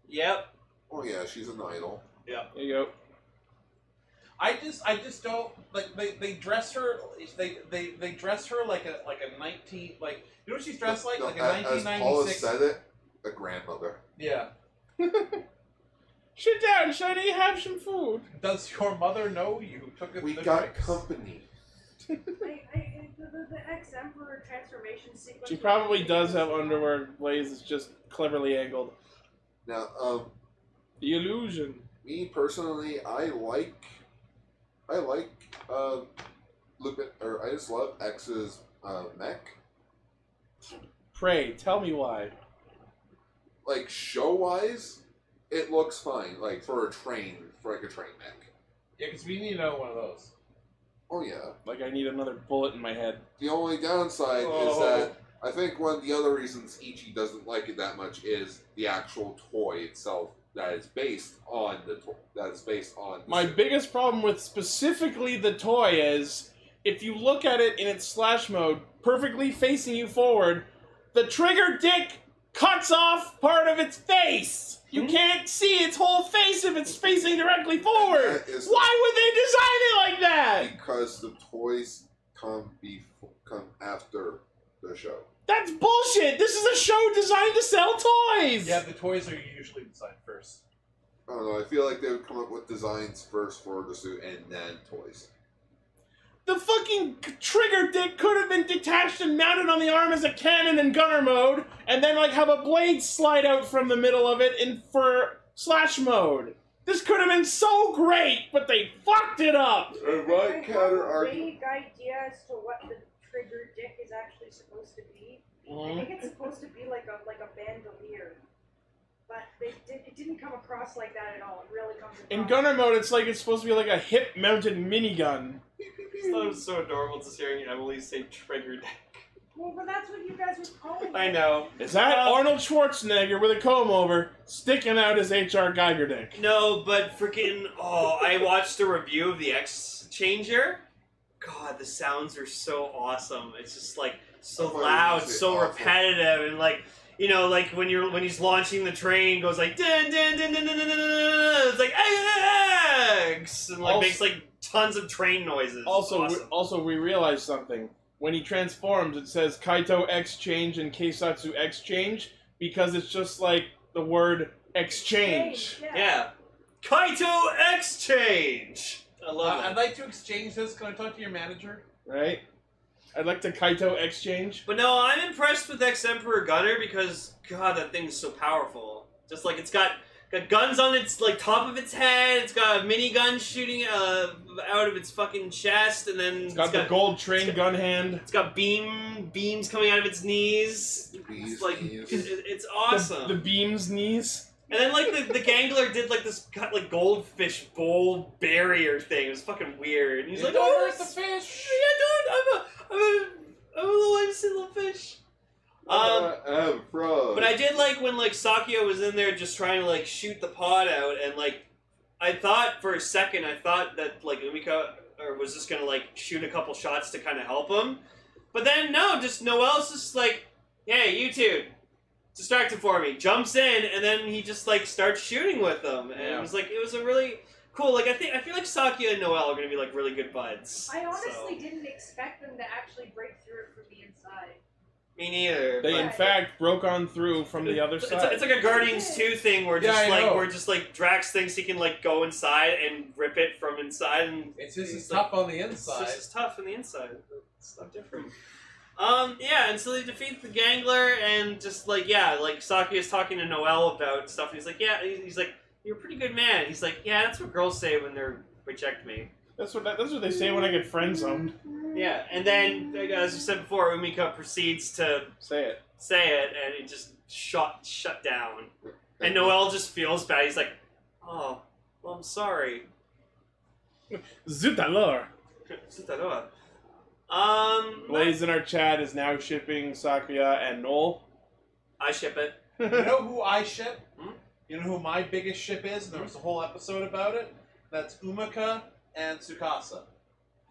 Yep. Oh yeah, she's an idol. Yeah. There you go. I just don't like they dress her they dress her like a 19 like you know what she's dressed like a 1996. As Paula said it, a grandmother. Yeah. Sit down, Shiny. Have some food. Does your mother know you took it? We got company. The X-Emperor transformation sequence. She probably does have underwear. Blaze is just cleverly angled. Now, the illusion. Me personally, I like Lupin, or I just love X's mech. Pray, tell me why. Like show-wise, it looks fine. Like for a train mech. Yeah, because we need to know one of those. Oh yeah. Like I need another bullet in my head. The only downside is that I think one of the other reasons Ichi doesn't like it that much is the actual toy itself that is based on the My biggest problem with specifically the toy is if you look at it in its slash mode, perfectly facing you forward, the trigger dick cuts off part of its face. You can't see its whole face if it's facing directly forward. Why would they design it like that? Because the toys come after the show. That's bullshit! This is a show designed to sell toys! Yeah, the toys are usually designed first. I don't know, I feel like they would come up with designs first for the suit and then toys. The fucking trigger dick could have been detached and mounted on the arm as a cannon in gunner mode, and then like have a blade slide out from the middle of it for slash mode. This could have been so great, but they fucked it up! Right counter I have a argument. vague idea as to what the trigger dick is actually supposed to be. I think it's supposed to be like a bandolier. But it didn't come across like that at all. It really comes across. In gunner mode, it's like it's supposed to be like a hip-mounted minigun. I thought it was so adorable just hearing Emily say trigger dick. Well, but that's what you guys were calling it. I know. Is that Arnold Schwarzenegger with a comb over sticking out his H.R. Geiger dick? No, but freaking I watched a review of the X-Changer. God, the sounds are so awesome. It's just like so loud, so repetitive, and like you know, like when he's launching the train, goes like dun dun dun dun dun dun dun dun. It's like X and like makes like tons of train noises. Also, we realized something. When he transforms, it says Kaitou X-Change and Keisatsu X-Change because it's just like the word exchange. Yeah. Kaitou X-Change! I love it. I'd like to exchange this. Can I talk to your manager? Right? I'd like to Kaitou Exchange. But no, I'm impressed with X-Emperor Gunner because, God, that thing's so powerful. Just like, it's got guns on its, like, top of its head, it's got a minigun shooting out of its fucking chest, and then it's got the gold train gun hand. It's got beams coming out of its knees. It's like, it's awesome. The beam's knees. And then, like, the Gangler did, like, this, like, goldfish bowl barrier thing. It was fucking weird. And he's like, don't hurt the fish! Yeah, dude, Oh, the innocent little fish. But I did like when like Sakio was in there just trying to like shoot the pod out, and like I thought for a second that like Umika was just gonna like shoot a couple shots to kind of help him, but then no, just Noel's just like, hey, you two, distract him for me. Jumps in, and then he just like starts shooting with them, and it was a really cool. Like I feel like Sakio and Noel are gonna be like really good buds. I honestly didn't expect them to actually break through it from the inside. Me neither. They in fact broke on through from the other side. It's like a Guardians 2 thing where just Drax thinks he can like go inside and rip it from inside, and it's just as tough on the inside. It's just as tough on the inside. It's not different. Yeah, and so they defeat the Gangler, and just like Saki is talking to Noel about stuff, and he's like, yeah, he's like, you're a pretty good man. He's like, yeah, that's what girls say when they reject me. That's what they say when I get friend zoned. Yeah, and then as you said before, Umika proceeds to say it, and it just shut down. And Noel just feels bad. He's like, oh, well, I'm sorry. Zut alors. Zut alors. Blaze in our chat is now shipping Sakuya and Noel. I ship it. You know who I ship? You know who my biggest ship is? And there was a whole episode about it. That's Umika and Tsukasa.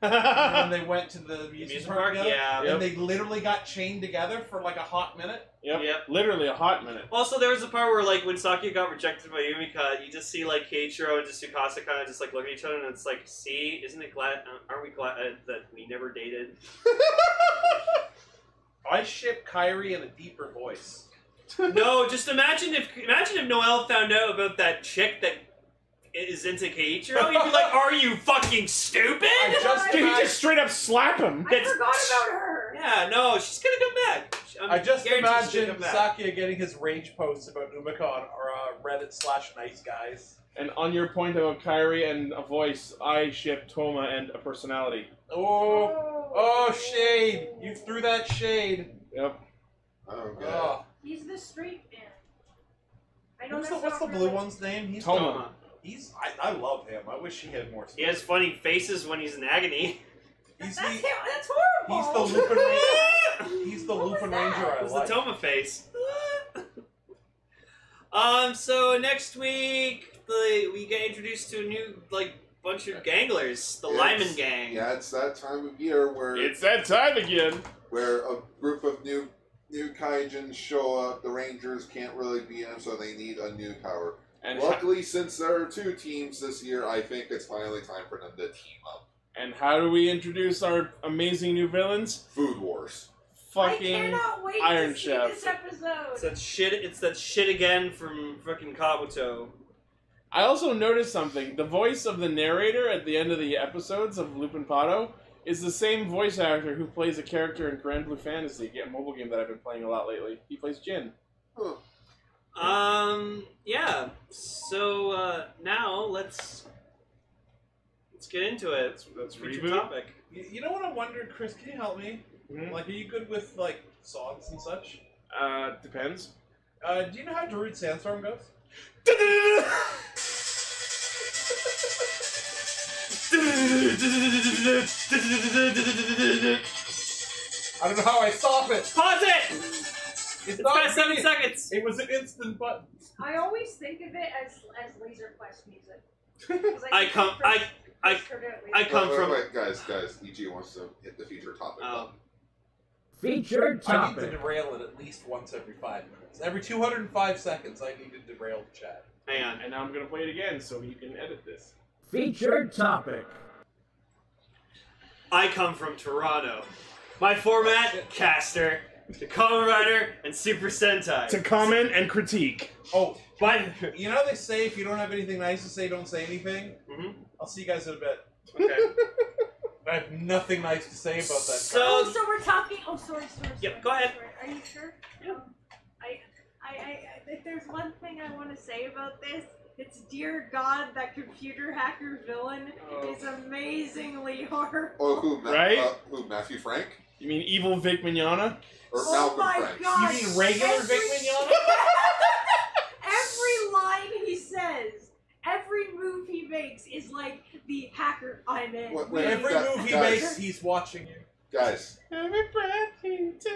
When they went to the amusement park together, and they literally got chained together for like a hot minute. Yep, literally a hot minute. Also, there was a part where, like, when Sakya got rejected by Umika, you just see, like, Keiichiro and just Tsukasa kind of just, like, look at each other, and it's like, see, aren't we glad that we never dated? I ship Kairi in a deeper voice. No, just imagine if Noel found out about that chick that is into Keiichiro, he'd be like, are you fucking stupid? Dude, he just straight up slap him. I forgot about her. Yeah, no, she's gonna come back. I just imagine Sakya getting his rage posts about Umika on Reddit/Nice Guys. And on your point about Kairi and a voice, I ship Toma and a personality. Oh, shade! You threw that shade. Yep. Oh, He's the straight man. I know what's the blue one's name? He's Toma. I love him. I wish he had more space. He has funny faces when he's in agony. That's horrible. He's the Lupinranger. He's the Lupinranger I It's like. the Toma face. So next week we get introduced to a new bunch of ganglers, the Lyman gang. Yeah, it's that time of year where it's that time again where a group of new kaijins show up. The Rangers can't really beat them, so they need a new power. And luckily, since there are 2 teams this year, I think it's finally time for them to team up. And how do we introduce our amazing new villains? Food Wars. Fucking I cannot wait Iron to see Chef. this episode. It's that shit again from fucking Kabuto. I also noticed something. The voice of the narrator at the end of the episodes of Lupin Pato is the same voice actor who plays a character in Grand Blue Fantasy, a mobile game that I've been playing a lot lately. He plays Jin. Huh. Yeah. So now let's get into it. Let's Feature reboot. topic. You know what I wondered, Chris? Can you help me? Mm-hmm. Like, are you good with like songs and such? Depends. Do you know how Darude Sandstorm goes? I don't know how I stop it. Pause it. It's not not 7 seconds. It was an instant button. I always think of it as Laser Quest music. I come from. Wait, guys. EG wants to hit the feature topic. Featured I topic. need to derail it at least once every 5 minutes. Every 205 seconds, I need to derail the chat. Hang on. And now I'm going to play it again so you can edit this. Featured topic. I come from Toronto. My format, caster, the Kamen Rider, and Super Sentai. To comment and critique. Oh, but you know how they say if you don't have anything nice to say, don't say anything? Mm-hmm. I'll see you guys in a bit. Okay. I have nothing nice to say about that. So we're talking. Oh, sorry. Yep, go ahead. Are you sure? Yeah. If there's one thing I want to say about this, it's dear God, that computer hacker villain is amazingly hard. Oh, who? Right? Who? Matthew Frank? You mean evil Vic Mignogna? Or Oh Malcolm my Frank? God! You mean regular Vic Mignogna? Every line he says, every move he makes is like the hacker I'm in. Wait, Every move he guys. makes, he's watching you. Guys, Every breath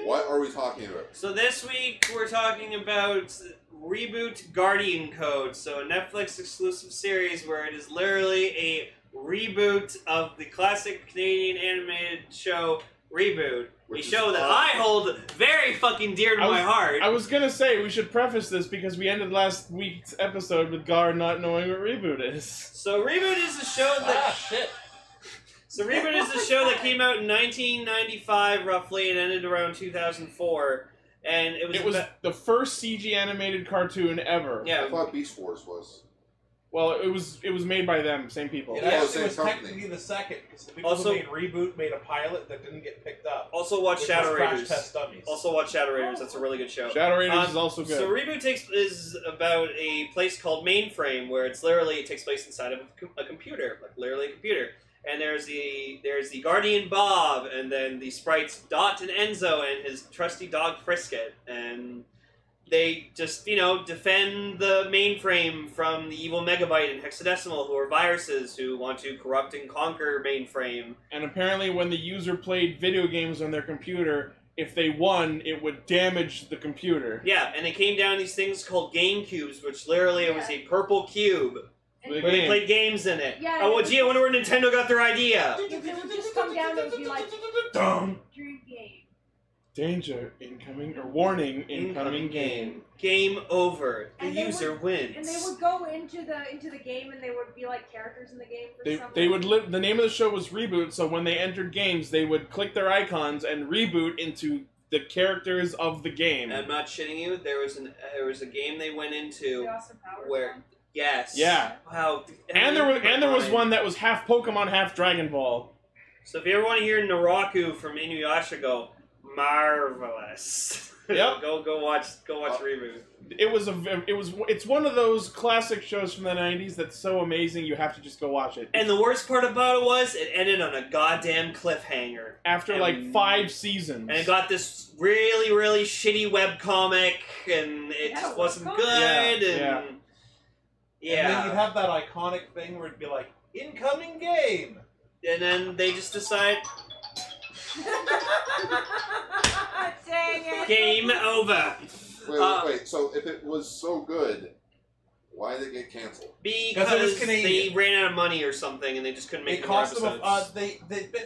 What are we talking about? So this week we're talking about Reboot Guardian Code. So a Netflix exclusive series where it is literally a reboot of the classic Canadian animated show Reboot. A show that I hold very fucking dear to my heart. I was gonna say, we should preface this because we ended last week's episode with Gar not knowing what Reboot is. So Reboot is a show that... shit. So Reboot is a show that came out in 1995, roughly, and ended around 2004. And it was the first CG animated cartoon ever. Yeah. I thought Beast Wars was. Well, it was made by them, same people. It Yeah, actually same was company. technically the second, because the people Also- who made Reboot made a pilot that didn't get picked up. Also watch which Shadow was Crash Raiders. Test Dummies. Also watch Shadow Raiders. That's a really good show. Shadow Raiders is also good. So Reboot is about a place called Mainframe, where it takes place inside of a computer, like literally a computer. And there's the Guardian Bob, and then the sprites Dot and Enzo, and his trusty dog Frisket, and they just defend the mainframe from the evil Megabyte and Hexadecimal, who are viruses who want to corrupt and conquer mainframe. And apparently when the user played video games on their computer, if they won, it would damage the computer. Yeah, and it came down these things called game cubes, which literally it was a purple cube And The where they game. played games in it. Yeah, Oh, well, it gee, I wonder where Nintendo got their idea. it would just come down and be like, Dumb. dream game. Danger incoming, or warning incoming game. Game over. The And they user would- wins. And they would go into the game, and they would be like characters in the game for some They reason. would the name of the show was Reboot, so when they entered games, they would click their icons and reboot into the characters of the game. I'm not shitting you. There was a game they went into The Austin Powers where one. yes. Yeah. Wow. And there was one that was half Pokemon, half Dragon Ball. So if you ever want to hear Naraku from Inuyasha go, marvelous. Yep. go watch Reboot. It's one of those classic shows from the 90s that's so amazing you have to just go watch it. And the worst part about it was it ended on a goddamn cliffhanger. After like 5 seasons. And it got this really, really shitty webcomic, and it Yeah, just wasn't webcomic? good, Yeah, and... And then you'd have that iconic thing where it'd be like, incoming game! And then they just decide, Dang it. game over. Wait. So if it was so good, why did it get canceled? Because it was they Canadian. ran out of money or something, and they just couldn't make It more cost them episodes.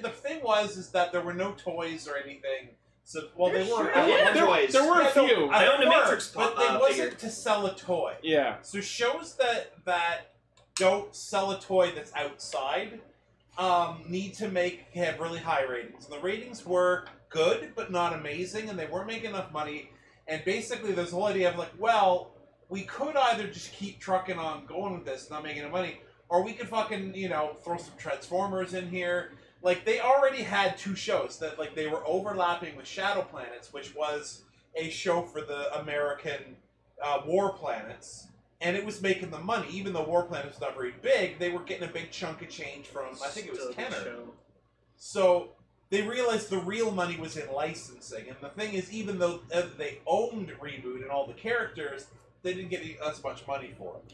the thing was that there were no toys or anything. So they There weren't. sure Yeah, were toys. there were a no, few. I owned a there Matrix were, but figure. it wasn't to sell a toy. Yeah. So shows that don't sell a toy that's outside need to have really high ratings. And the ratings were good, but not amazing, and they weren't making enough money. And basically, there's the whole idea of like, well, we could either just keep trucking on going with this, not making any money, or we could fucking, throw some Transformers in here. Like, they already had 2 shows that, like, they were overlapping with Shadow Planets, which was a show for the American War Planets, and it was making the money. Even though War Planet was not very big, they were getting a big chunk of change from, I think it was Still a good Kenner. show. So they realized the real money was in licensing, and the thing is, even though they owned Reboot and all the characters, they didn't get as much money for it.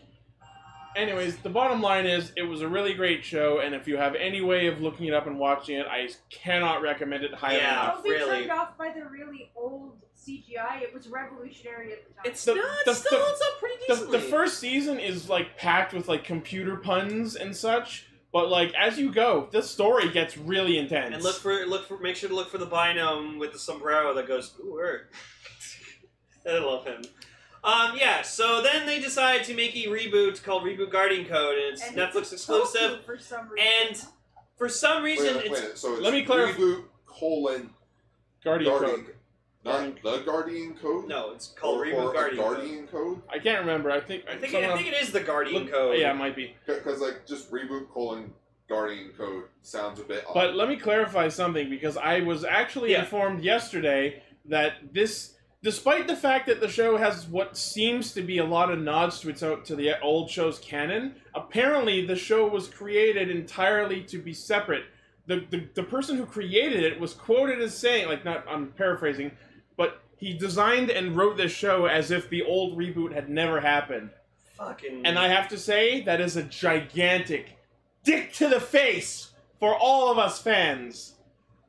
Anyways, the bottom line is, it was a really great show, and if you have any way of looking it up and watching it, I cannot recommend it highly Yeah. enough. Don't be really. turned off by the really old CGI. It was revolutionary at the time. It's The- not. the- Still the- holds up pretty The decently. first season is like packed with like computer puns and such, but like as you go, the story gets really intense. And make sure to look for the Binome with the sombrero that goes, ooh, word. I love him. Yeah, so then they decided to make a reboot called Reboot Guardian Code, and it's And Netflix it's exclusive. Toku for some reason. And for some reason, Wait a it's minute. So it's Let me clarify- Reboot : Guardian Guardian. Code. Not the Guardian Code? no, it's called Or Reboot a Guardian. Guardian Code? I can't remember. I think I think someone- it is the Guardian look- Code. Yeah, it might be. Because, like, just Reboot : Guardian Code sounds a bit odd. But let me clarify something, because I was actually Yeah. informed yesterday that this, despite the fact that the show has what seems to be a lot of nods to the old show's canon, apparently the show was created entirely to be separate. The person who created it was quoted as saying, like, not, I'm paraphrasing, but he designed and wrote this show as if the old reboot had never happened. Fucking. And I have to say, that is a gigantic dick to the face for all of us fans.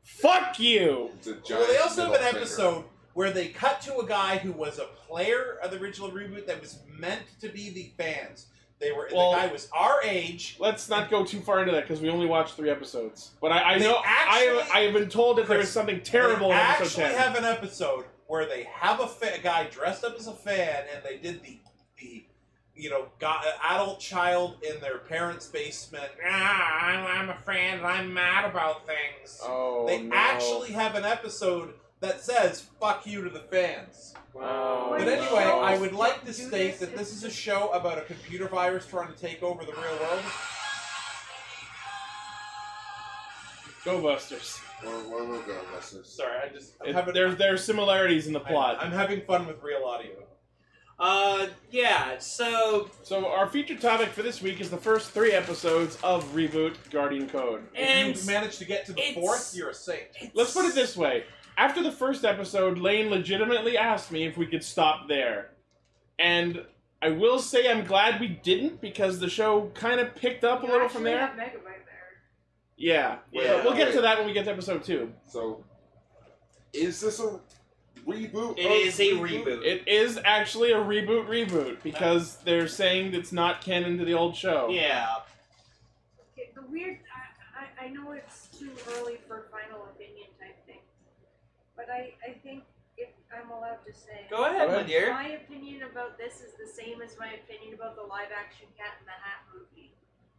Fuck you! It's a giant Well, they also have middle an finger. episode where they cut to a guy who was a player of the original reboot that was meant to be the fans. The guy was our age. Let's not go too far into that because we only watched 3 episodes. But I They know actually- I have been told that there is something terrible They in episode actually 10. have an episode where they have a guy dressed up as a fan, and they did the adult child in their parents' basement. I'm a fan, and I'm mad about things. Oh, They no. actually have an episode that says "fuck you" to the fans. Oh, But no. anyway, I would like to Do state this that this if- is a show about a computer virus trying to take over the real world. Go Busters. Where will go, listeners? Sorry, I'm having There's similarities in the plot. I'm having fun with real audio. Yeah, so... So our featured topic for this week is the first 3 episodes of Reboot Guardian Code. And If you manage to get to the it's- 4th, you're a saint. Let's put it this way. After the first episode, Lane legitimately asked me if we could stop there. And I will say I'm glad we didn't, because the show kind of picked up a little from there. Have Megabyte there. Yeah. Yeah. We'll get to that when we get to episode 2. So, is this a reboot? It of is a reboot. It is actually a reboot, because they're saying it's not canon to the old show. Yeah. Okay, the weird. I know it's too early for final opinion type thing, but I think if I'm allowed to say, Go ahead, my dear. my opinion about this is the same as my opinion about the live-action Cat in the Hat movie,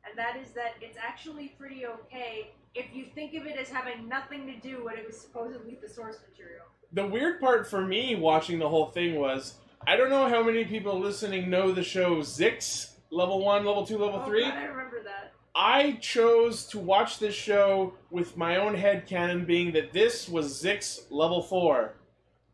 and that is that it's actually pretty okay if you think of it as having nothing to do when it was supposedly the source material. The weird part for me watching the whole thing was, I don't know how many people listening know the show Zix, level 1, level 2, level 3. Oh, God, I remember that. I chose to watch this show with my own headcanon being that this was Zix level 4.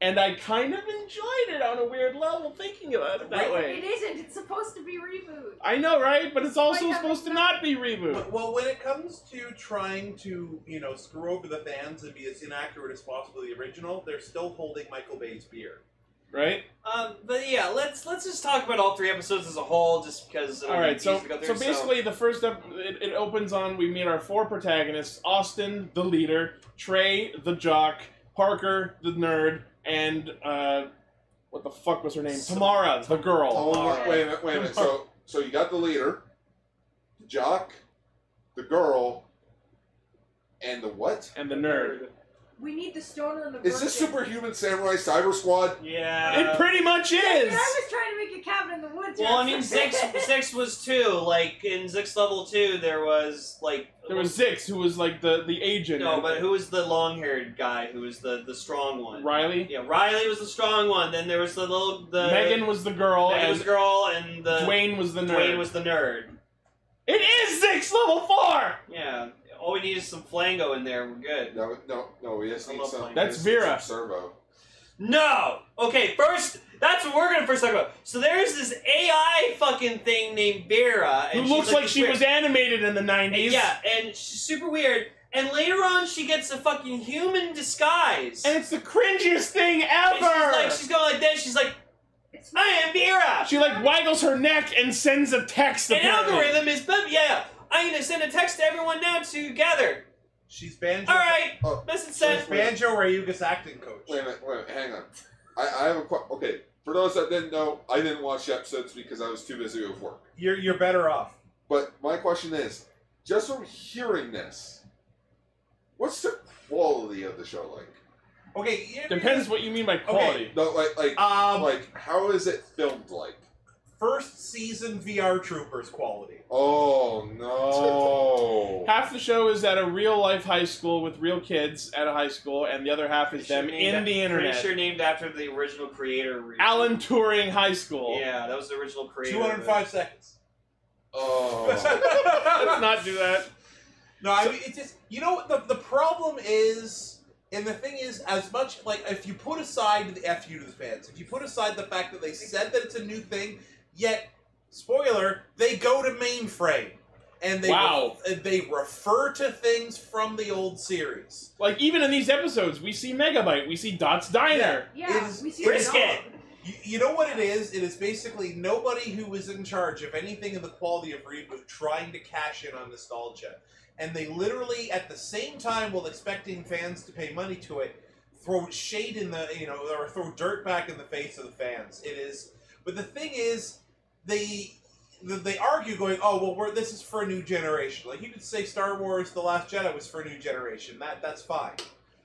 And I kind of enjoyed it on a weird level thinking about it that It way. isn't. It's supposed to be Reboot. I know, right? But it's also Why supposed to haven't not be Reboot. Well, when it comes to trying to, screw over the fans and be as inaccurate as possible the original, they're still holding Michael Bay's beer. Right? But yeah, let's just talk about all 3 episodes as a whole, just because. Alright, so basically the first it opens on, we meet our 4 protagonists, Austin, the leader, Trey, the jock, Parker, the nerd, and, what the fuck was her name? Tamara, the girl. Oh, wait a minute. So you got the leader, the jock, the girl, and the what? And the nerd. We need the stoner and the Is this virgin. Superhuman Samurai Cyber Squad? Yeah. It pretty much is! I was trying to make a cabin in the woods. Well, I mean, Zix was 2. Like, in Zix level 2, there was, like... There was Zix, who was like the agent. No, but who was the long-haired guy who was the strong one? Riley? Yeah, Riley was the strong one. Then there was the Megan was the girl, Megan and was the girl, and the... Dwayne was the nerd. Dwayne was the nerd. It is Zix level 4! Yeah. All we need is some flango in there, we're good. No, we just I need love some. playing. That's we just need Vera. some Servo. No! Okay, first, that's what we're gonna first talk about. So there's this AI fucking thing named Vera. Who And looks she's like this she weird- was animated in the 90s. And yeah, and she's super weird. And later on, she gets a fucking human disguise. And it's the cringiest thing ever! And she's going like this, she's like, It's I am Vera! She like waggles her neck and sends a text. An apparently. algorithm is, yeah, I'm gonna send a text to everyone now to gather. She's Banjo. Alright, Oh, message She's sent. Banjo Ryuga's acting coach. Wait a minute, hang on. I have a question. Okay, for those that didn't know, I didn't watch the episodes because I was too busy with work. You're better off. But my question is, just from hearing this, what's the quality of the show like? Okay, Depends what you mean by quality. No, like how is it filmed like? First season VR Troopers quality. Oh no! Half the show is at a real life high school with real kids at a high school, and the other half is them in the internet. Pretty sure named after the original creator. Alan Turing High School. Yeah, that was the original creator. 205 seconds. Oh. Let's not do that. No, I mean, it's just, the problem is, and the thing is, as much, like, if you put aside the F you to the fans, if you put aside the fact that they said that it's a new thing, yet, spoiler, they go to mainframe. And they refer to things from the old series. Like, even in these episodes, we see Megabyte, we see Dot's Diner. Yeah, It's we see Brisket. it You know what it is? It is basically nobody who was in charge of anything in the quality of Reboot trying to cash in on nostalgia. And they literally, at the same time, while expecting fans to pay money to it, throw shade in the, or throw dirt back in the face of the fans. It is, but the thing is, they argue going, oh, well, this is for a new generation. Like, you could say Star Wars The Last Jedi was for a new generation. That's fine.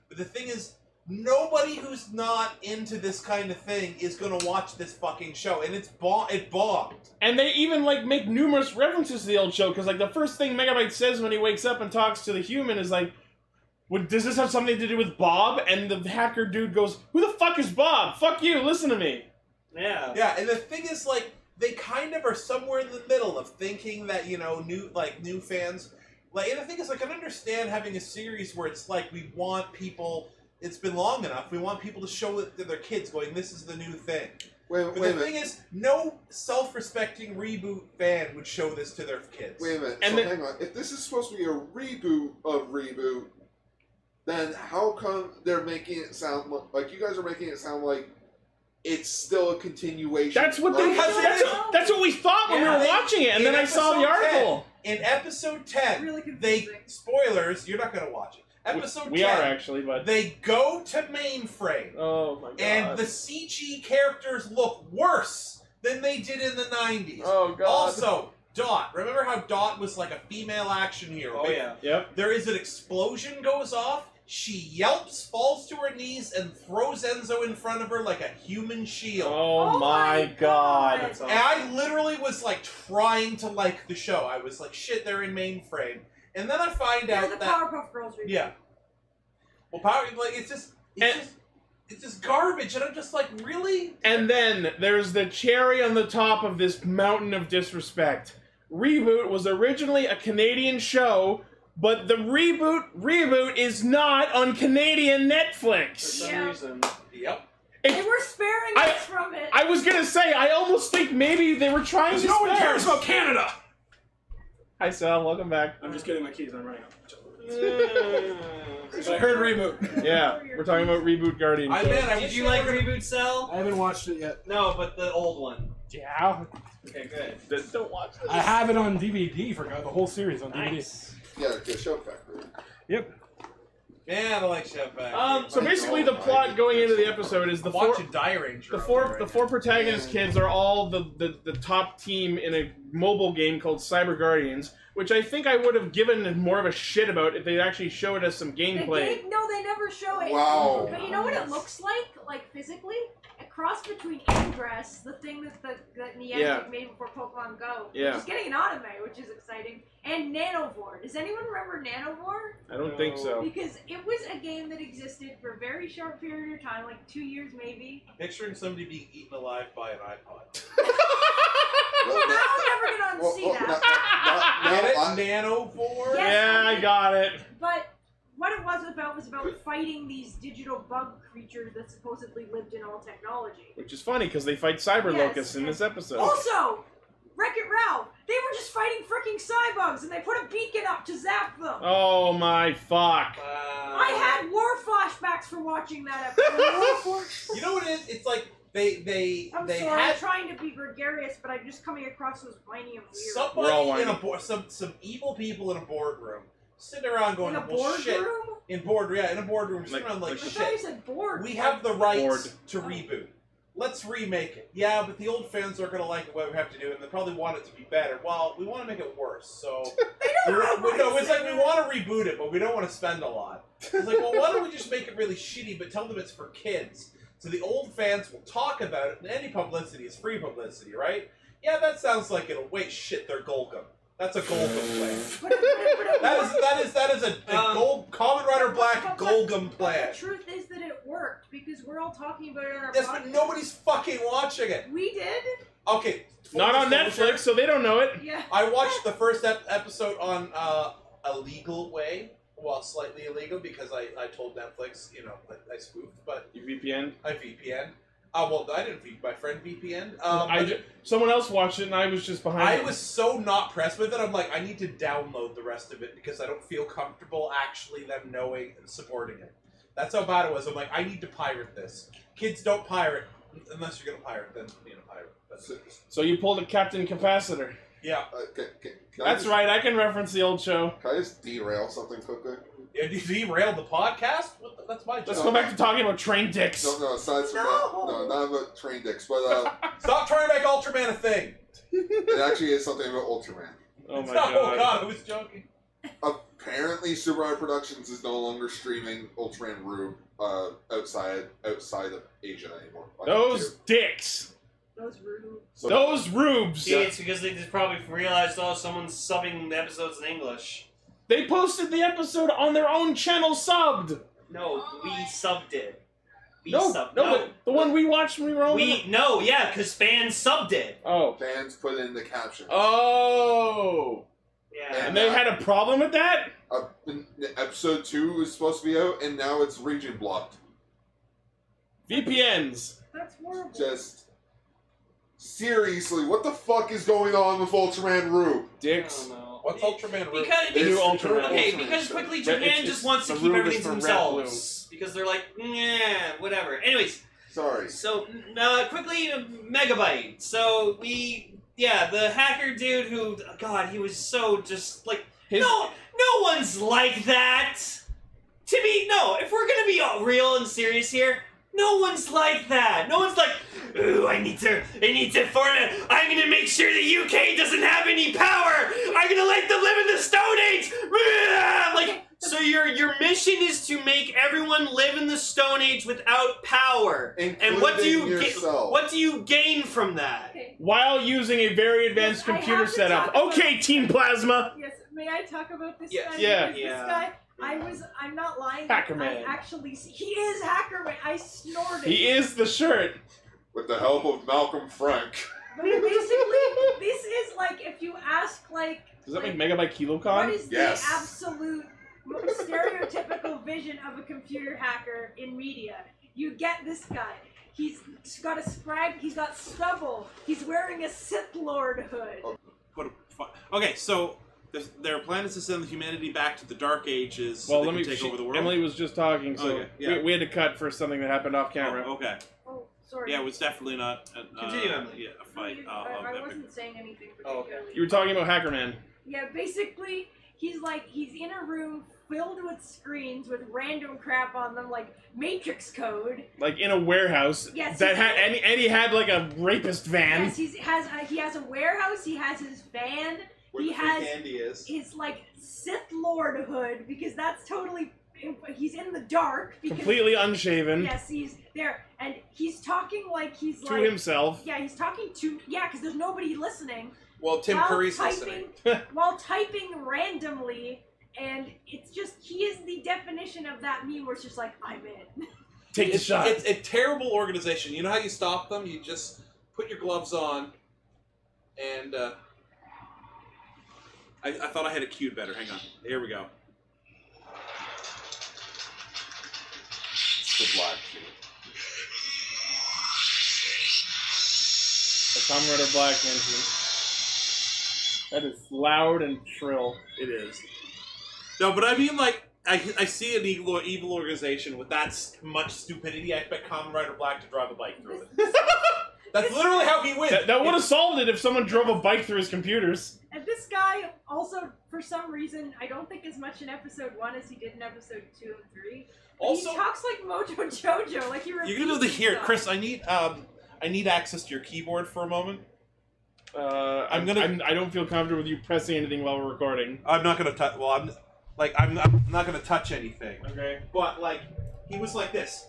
But the thing is, nobody who's not into this kind of thing is going to watch this fucking show. And it bombed. And they even, like, make numerous references to the old show, because, like, the first thing Megabyte says when he wakes up and talks to the human is, like, does this have something to do with Bob? And the hacker dude goes, who the fuck is Bob? Fuck you, listen to me. Yeah. Yeah, and the thing is, like, they kind of are somewhere in the middle of thinking that, new fans... Like, and the thing is, like, I can understand having a series where it's like, we want people... It's been long enough, we want people to show it to their kids going, this is the new thing. Wait The thing is, no self-respecting Reboot fan would show this to their kids. Wait a minute. And Hang on. If this is supposed to be a reboot of Reboot, then how come they're making it sound like you guys are making it sound like it's still a continuation? That's what that's what we thought when we Yeah, were watching it, and then I saw the episode 10 article. In episode 10, Really confusing. spoilers, you're not going to watch it. Episode We 10, are actually, but... they go to mainframe. Oh my god. And the CG characters look worse than they did in the 90s. Oh god. Also, Dot. Remember how Dot was like a female action hero? Oh yeah. Yep. There is an explosion goes off. She yelps, falls to her knees, and throws Enzo in front of her like a human shield. Oh my god. That's And I literally was like trying to like the show. I was like, shit, they're in mainframe. And then I find They're out the that Powerpuff Girls reboot. yeah. Well, it's just garbage, and I'm just like, really? And then there's the cherry on the top of this mountain of disrespect. Reboot was originally a Canadian show, but the reboot is not on Canadian Netflix. For some Yeah. reason. Yep. They were sparing us from it. I was gonna say, I almost think maybe they were trying to No one spare cares us. about Canada! Hi Sal, welcome back. I'm just getting my keys, I'm running out. But I heard Reboot. Yeah, we're talking about Reboot Guardian. Did you like Reboot Cell? I haven't watched it yet. No, but the old one. Yeah. Okay, good. Don't watch this. I have it on DVD, forgot the whole series on Nice. Yeah, the show factory. DVD. Yeah, I don't like Chef Back. So basically, the plot going into the episode is the four, watching Die Ranger. the four protagonist kids are all the top team in a mobile game called Cyber Guardians, which I think I would have given more of a shit about if they actually showed us some gameplay. No, they never show it. Wow. But you know what it looks like physically? A cross between Ingress, the thing that Niantic Yeah. made before Pokemon Go, Yeah. which is getting an anime, which is exciting, and Nanovore. Does anyone remember Nanovore? I don't think so. Because it was a game that existed for a very short period of time, like 2 years maybe. Picturing somebody being eaten alive by an iPod. Now I'm never gonna unsee that. Get it? Nanovore? Yes, Yeah, I got it. But what it was about fighting these digital bug creatures that supposedly lived in all technology. Which is funny because they fight cyber Yes, locusts in this episode. Also, Wreck-It Ralph, they were just fighting freaking cybugs and they put a beacon up to zap them. Oh my fuck. I had war flashbacks from watching that episode. You know what it is? It's like they I'm they sorry, had I'm trying to be gregarious, but I'm just coming across as whiny and weird. We're all somebody in a whiny. board, some evil people in a boardroom sitting around going, In a well, shit. boardroom? In a boardroom, sitting around like, I shit. thought you said board. We have the rights Bored. to reboot. Let's remake it. Yeah, but the old fans aren't going to like what we have to do, and they probably want it to be better. Well, we want to make it worse, so... No, it's like we want to reboot it, but we don't want to spend a lot. It's like, well, why don't we just make it really shitty, but tell them it's for kids? So the old fans will talk about it, and any publicity is free publicity, right? Yeah, that sounds like it'll... Wait, shit, they're Golgum. That's a Golgum plan. That is a gold Kamen Rider Black Golgum plan. The truth is that it worked, because we're all talking about it on our Yes, podcast. but nobody's fucking watching it. We did? Okay. full Not on disclosure, Netflix, so they don't know it. Yeah. I watched the first episode on a legal way. Well, slightly illegal because I told Netflix, I spoofed, but You VPN. I VPN. Well, I didn't VPN. My friend VPN. Someone else watched it and I was just behind I it. was so not pressed with it. I'm like, I need to download the rest of it because I don't feel comfortable actually them knowing and supporting it. That's how bad it was. I'm like, I need to pirate this. Kids don't pirate. Unless you're gonna pirate, then being a pirate. That's it. So you pulled a Captain Capacitor. Yeah. Can That's right, I can reference the old show. Can I just derail something quickly? Yeah, derailed the podcast? That's my job. Let's go back to talking about train dicks. No, aside from that, no, not about train dicks, but Stop trying to make Ultraman a thing! it actually is something about Ultraman. Oh my Oh god. god, I was joking. Apparently, Super Eye Productions is no longer streaming Ultraman Rube outside of Asia anymore. Those dicks. Those rude. So Those rubes. See, it's because they just probably realized, oh, someone's subbing the episodes in English. They posted the episode on their own channel subbed. No, we subbed it. We No, subbed. no, the one we watched when we were on. No, yeah, because fans subbed it. Oh. fans put in the captions. Oh. Yeah. And they had a problem with that? Episode 2 was supposed to be out, and now it's region blocked. VPNs. That's horrible. Just seriously, what the fuck is going on with Ultraman Rube? Dicks. What's Ultraman Rube? Because, The new Ultraman. okay, Ultraman because show. quickly Red- Japan it's just wants to the keep Rube everything is to for red, themselves. Because they're like, yeah, whatever. Anyways, Sorry. so quickly, Megabyte. So the hacker dude who, God, he was so just like, no one's like that. To me, no. If we're gonna be all real and serious here, no one's like that. No one's like, ooh, I need to form it. I'm gonna make sure the UK doesn't have any power. I'm gonna let them live in the Stone Age. Like, so your mission is to make everyone live in the Stone Age without power. And what do Including yourself. what do you gain from that? Okay. While using a very advanced Yes, I computer have to setup. talk about- Okay, Team Plasma. Yes, may I talk about this Yes. guy? Yeah. Because Yeah. This guy, I'm not lying. Hackerman. I actually, he is Hackerman. I snorted. He is the shirt. With the help of Malcolm Frank. But basically, this is like if you ask like. Does that like, make Megabyte KiloCon? What is Yes. the absolute stereotypical vision of a computer hacker in media? You get this guy. He's got a scrag. He's got stubble. He's wearing a Sith Lord hood. Okay, so their plan is to send humanity back to the Dark Ages so Well, they let me can take over the world. Emily was just talking, so Okay, yeah. we had to cut for something that happened off camera. Oh, okay. Oh, sorry. Yeah, it was definitely not Continue, Emily. yeah, a No, fight. I Epic. wasn't saying anything Oh, okay. particularly. You were talking about Hackerman. Yeah, basically, he's in a room filled with screens with random crap on them, like Matrix code. Like in a warehouse. Yes, That he's- had and he had like a rapist van. Yes, he has a warehouse. He has his van. Where He the free has candy is. his like Sith Lord hood because that's totally. He's in the dark. Because, Completely unshaven. Yes, he's there, and he's talking like he's To like himself. Yeah, he's talking to because there's nobody listening. Well, Tim while Curry's typing, listening. while typing randomly, and it's just he is the definition of that meme where it's just like I'm in. Take the It's shot. a terrible organization. You know how you stop them? You just put your gloves on, and I thought I had it queued better. Hang on. Here we go. It's the black sheep. The Kamen Rider Black entry. That is loud and shrill. It is. No, but I mean, like, I see an evil organization with that much stupidity. I expect Kamen Rider Black to drive a bike through it. that's literally how he wins. That would have solved it if someone drove a bike through his computers. And this guy also, for some reason, I don't think as much in episode 1 as he did in episode 2 and 3. But Also- he talks like Mojo Jojo, like he You're gonna be able to hear it, Chris. I need access to your keyboard for a moment. I don't feel comfortable with you pressing anything while we're recording. I'm not gonna touch. Well, I'm not gonna touch anything. Okay. But like, he was like this.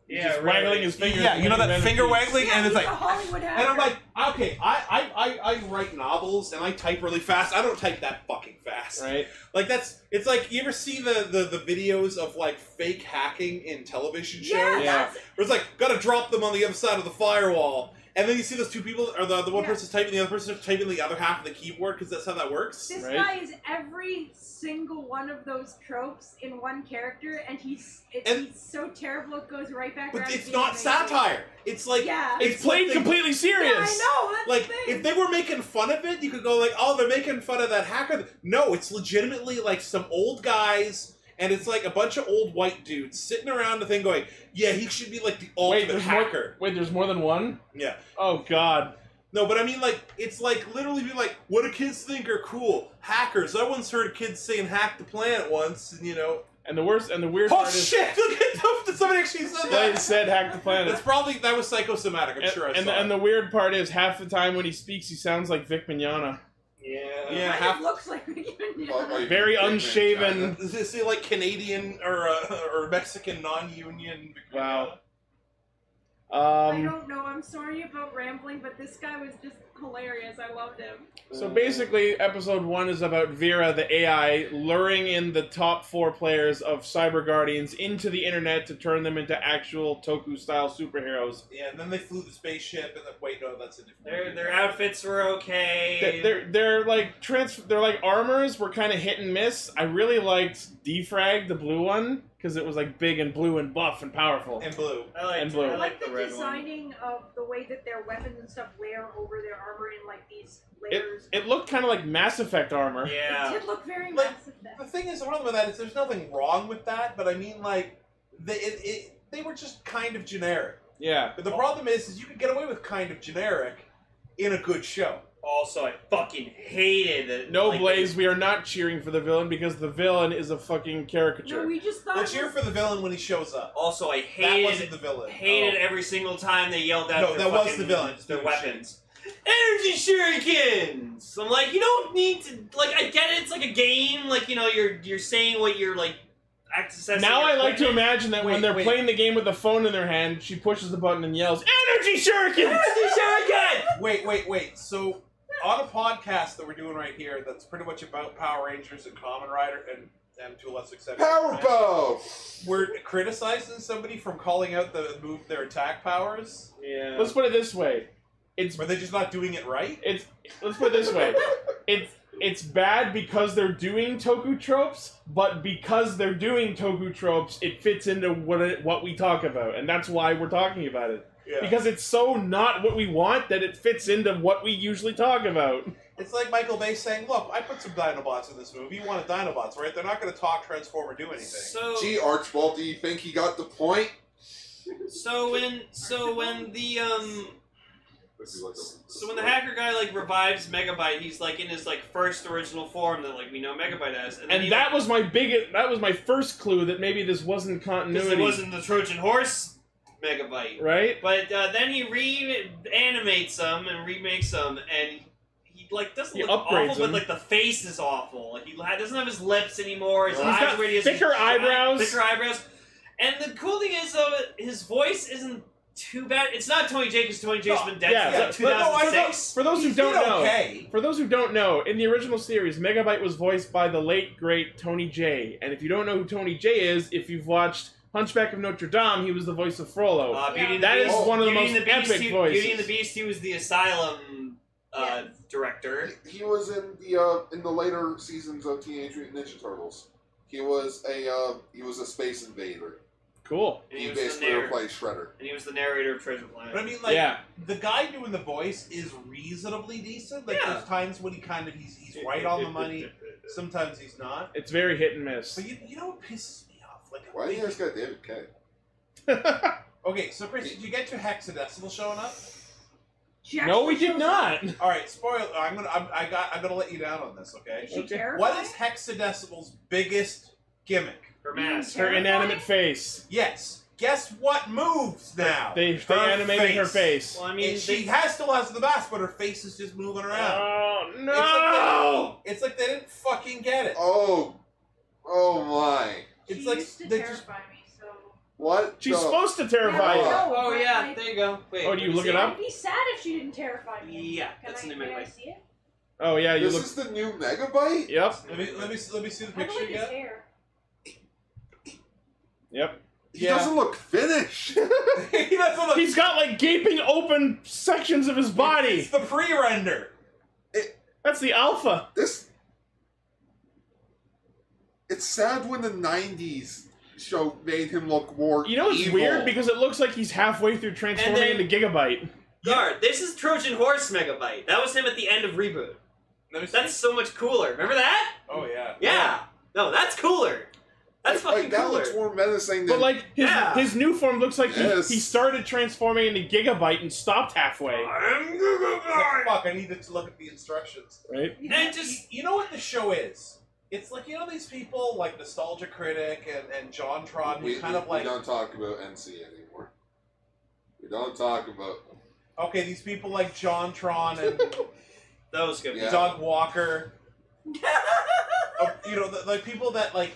Yeah, Just waggling his fingers. Yeah, you know that and finger keys. waggling, Yeah, and it's he's like, a Hollywood hacker. and I'm like, okay, I write novels and I type really fast. I don't type that fucking fast. Right. Like it's like you ever see the videos of like fake hacking in television shows? yeah, Yeah. that's Where it's like, gotta drop them on the other side of the firewall. And then you see those two people, or the one Yeah. person's typing, the other person's typing the other half of the keyboard, because that's how that works. this Right. guy is every single one of those tropes in one character, and he's so terrible it goes right back around. But to it's being not amazing. satire. It's like, Yeah. It's played like they- completely serious. Yeah, I know. That's Like, the thing. if they were making fun of it, you could go like, oh, they're making fun of that hacker. No, it's legitimately like some old guys and it's like a bunch of old white dudes sitting around the thing going, yeah, he should be like the ultimate hacker. There's more than one? Yeah. Oh, God. No, but I mean, like, it's like literally be like, what do kids think are cool? Hackers. I once heard kids saying hack the planet once, and you know. And the weird Oh part is... shit! Look at them! Somebody actually said that! They said hack the planet. That was psychosomatic, I'm sure I saw And it. the weird part is, half the time when he speaks, he sounds like Vic Mignogna. Yeah, It looks like Mignogna. Very unshaven. Is he like Canadian or Mexican non-union? Wow. I don't know. I'm sorry about rambling, but this guy was just hilarious. I loved him. So basically, episode 1 is about Vera, the AI, luring in the top 4 players of Cyber Guardians into the internet to turn them into actual Toku-style superheroes. Yeah, and then they flew the spaceship, and then wait, no, that's a different. Their outfits were okay. They're like armors were kind of hit and miss. I really liked Defrag, the blue one, because it was like big and blue and buff and powerful. And blue. I like the designing of the way that their weapons and stuff layer over their armor in like these layers. It looked kind of like Mass Effect armor. Yeah. It did look very Mass Effect. The thing is, the problem with that is there's nothing wrong with that, but I mean, like, they were just kind of generic. Yeah. But the problem is you can get away with kind of generic in a good show. Also, I fucking hated it. No, like, Blaze, we are not cheering for the villain because the villain is a fucking caricature. No, we just thought. We'll cheer for the villain when he shows up. Also, I hated. That wasn't the villain. Hated every single time they yelled out. No, that was the villain. Their weapons. Energy shurikens. I'm like, you don't need to. Like, I get it. It's like a game. Like, you know, you're saying what you're like. Now I like to imagine that when they're playing the game with the phone in their hand, she pushes the button and yells, "Energy shurikens! Energy shuriken!" Wait. So, on a podcast that we're doing right here, that's pretty much about Power Rangers and Kamen Rider and to a lesser extent Powerbow. We're criticizing somebody from calling out their attack powers. Yeah. Let's put it this way: were they just not doing it right? Let's put it this way: it's bad because they're doing Toku tropes, but because they're doing Toku tropes, it fits into what we talk about, and that's why we're talking about it. Yeah. Because it's so not what we want that it fits into what we usually talk about. It's like Michael Bay saying, "Look, I put some Dinobots in this movie. You wanted Dinobots, right? They're not going to talk, transform, or do anything." So, gee, Archibald, do you think he got the point? So when the hacker guy like revives Megabyte, he's like in his like first original form that like we know Megabyte as, and that was my first clue that maybe this wasn't continuity. It wasn't the Trojan Horse Megabyte, right? But then he reanimates them and remakes them, and he like doesn't look awful, but like the face is awful. Like he doesn't have his lips anymore. His eyes got where he has thicker eyebrows. Thicker eyebrows. And the cool thing is though, his voice isn't too bad. It's not Tony J because Tony J's been dead since 2006. For those who don't know, in the original series, Megabyte was voiced by the late great Tony J. And if you don't know who Tony J is, if you've watched Hunchback of Notre Dame, he was the voice of Frollo. That is one of the most epic voices. Beauty and the Beast, he was the Asylum director. He was in the later seasons of Teenage Mutant Ninja Turtles. He was a space invader. Cool. And he basically replaced Shredder. And he was the narrator of Treasure Planet. But I mean, like, the guy doing the voice is reasonably decent. Like, there's times when he's right on the money. Sometimes he's not. It's very hit and miss. But you know what pisses me off? Like, why do you guys got David K? Okay, so Chris, did you get to Hexadecimal showing up? No, we did not. All right, spoiler. I'm gonna let you down on this. Okay. Is she terrifying? What is Hexadecimal's biggest gimmick? Her mask. Her inanimate face. Yes. Guess what moves now? They animated her face. Well, I mean, she still has the mask, but her face is just moving around. Oh no! It's like they didn't fucking get it. Oh my! It's she like used to they terrify me. So what? She's supposed to terrify you. Oh yeah, there you go. Wait, do you look it up? I'd be sad if she didn't terrify me. Yeah, that's the new Can I Megabyte. see it? Oh yeah, you This look. is the new Megabyte? Yep. Let me see the I picture like his again. hair. Yep. He doesn't look finished. He doesn't look. He's got like gaping open sections of his body. It's the pre-render. That's the alpha. It's sad when the '90s show made him look more. You know it's evil. weird because it looks like he's halfway through transforming into Gigabyte. Guard, this is Trojan Horse Megabyte. That was him at the end of Reboot. That's so much cooler. Remember that? Oh yeah. Yeah. No, that's cooler. That's fucking that cooler. looks more menacing than. But like his new form looks like Yes. he started transforming into Gigabyte and stopped halfway. I'm Like, Gigabyte. fuck, I need to look at the instructions. Right? And just You know what the show is? It's like, you know these people, like Nostalgia Critic and JonTron, who we kind of like... don't talk about NC anymore. We don't talk about. Okay, these people like JonTron and those good. Yeah. Doug Walker. You know, the people that like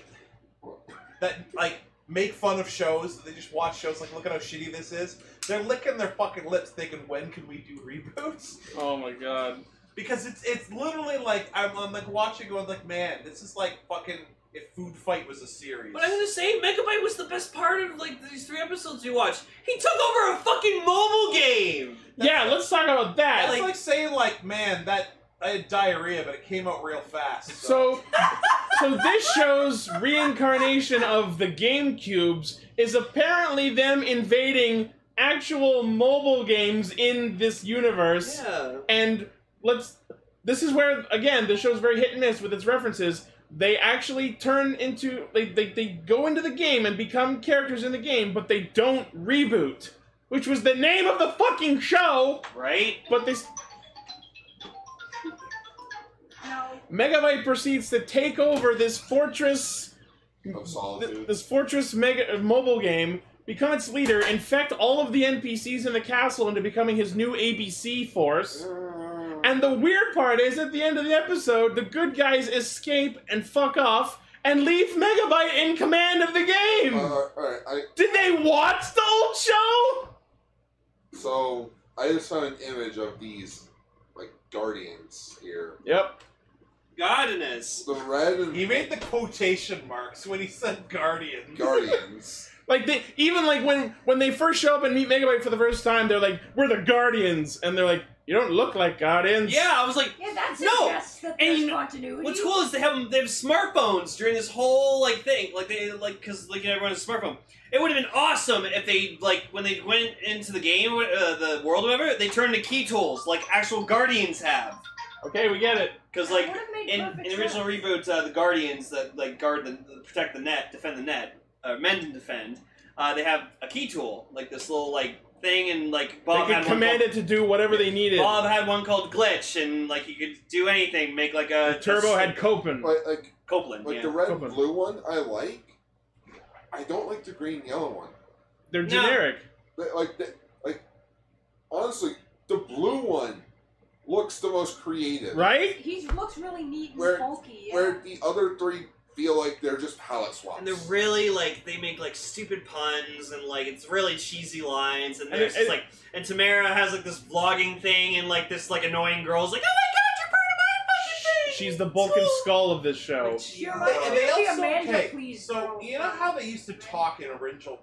make fun of shows. They just watch shows like, look at how shitty this is. They're licking their fucking lips, thinking, when can we do reboots? Oh my god. Because it's literally like I'm like watching, going like, man, this is like fucking if Food Fight was a series. But I'm gonna say, Megabyte was the best part of like these 3 episodes you watched. He took over a fucking mobile game. Yeah, let's talk about that. That's like saying like, man, that I had diarrhea, but it came out real fast. So this show's reincarnation of the GameCubes is apparently them invading actual mobile games in this universe. Yeah. And this is where, again, the show's very hit and miss with its references. They actually turn into, they go into the game and become characters in the game, but they don't reboot, which was the name of the fucking show. Right? But No. Megabyte proceeds to take over this fortress Of solitude. this fortress mobile game, become its leader, infect all of the NPCs in the castle into becoming his new ABC force. And the weird part is, at the end of the episode, the good guys escape and fuck off and leave Megabyte in command of the game. Alright, Did they watch the old show? so I just found an image of these like guardians here. Yep. Godiness. The red and He made the quotation marks when he said Guardian. guardians. Like when they first show up and meet Megabyte for the first time, they're like, "We're the Guardians," and they're like, "You don't look like Guardians." Yeah, I was like, Yeah, that No, suggests that and there's you know, continuity. what's cool is they have smartphones during this whole like thing, like they like because like everyone has a smartphone. It would have been awesome if they like when they went into the game, the world, or whatever, they turned into key tools like actual Guardians have. Okay, we get it. Because That like would've made in perfect the original sense. reboot, the Guardians that like protect the net, defend the net, mend and defend. They have a key tool, like this little like thing, and like Bob They had could one command called, it to do whatever they needed. Bob had one called Glitch, and like he could do anything, make like a Turbo had Copen. Like Copeland. like Yeah. the red Copen. and blue one I like. I don't like the green and yellow one. They're No. generic. Like honestly, the blue one looks the most creative. Right? He looks really neat and Where- bulky. Yeah. Where the other three feel like they're just palette swaps. And they're really like they make like stupid puns and like it's really cheesy lines and And there's it- just like and Tamara has like this vlogging thing and like this like annoying girl's like, oh my god, you're part of my fucking thing. She's the bulk and skull of this show. You're They, right. they Be a also, man, okay, please, so bro. you know how they used to talk in original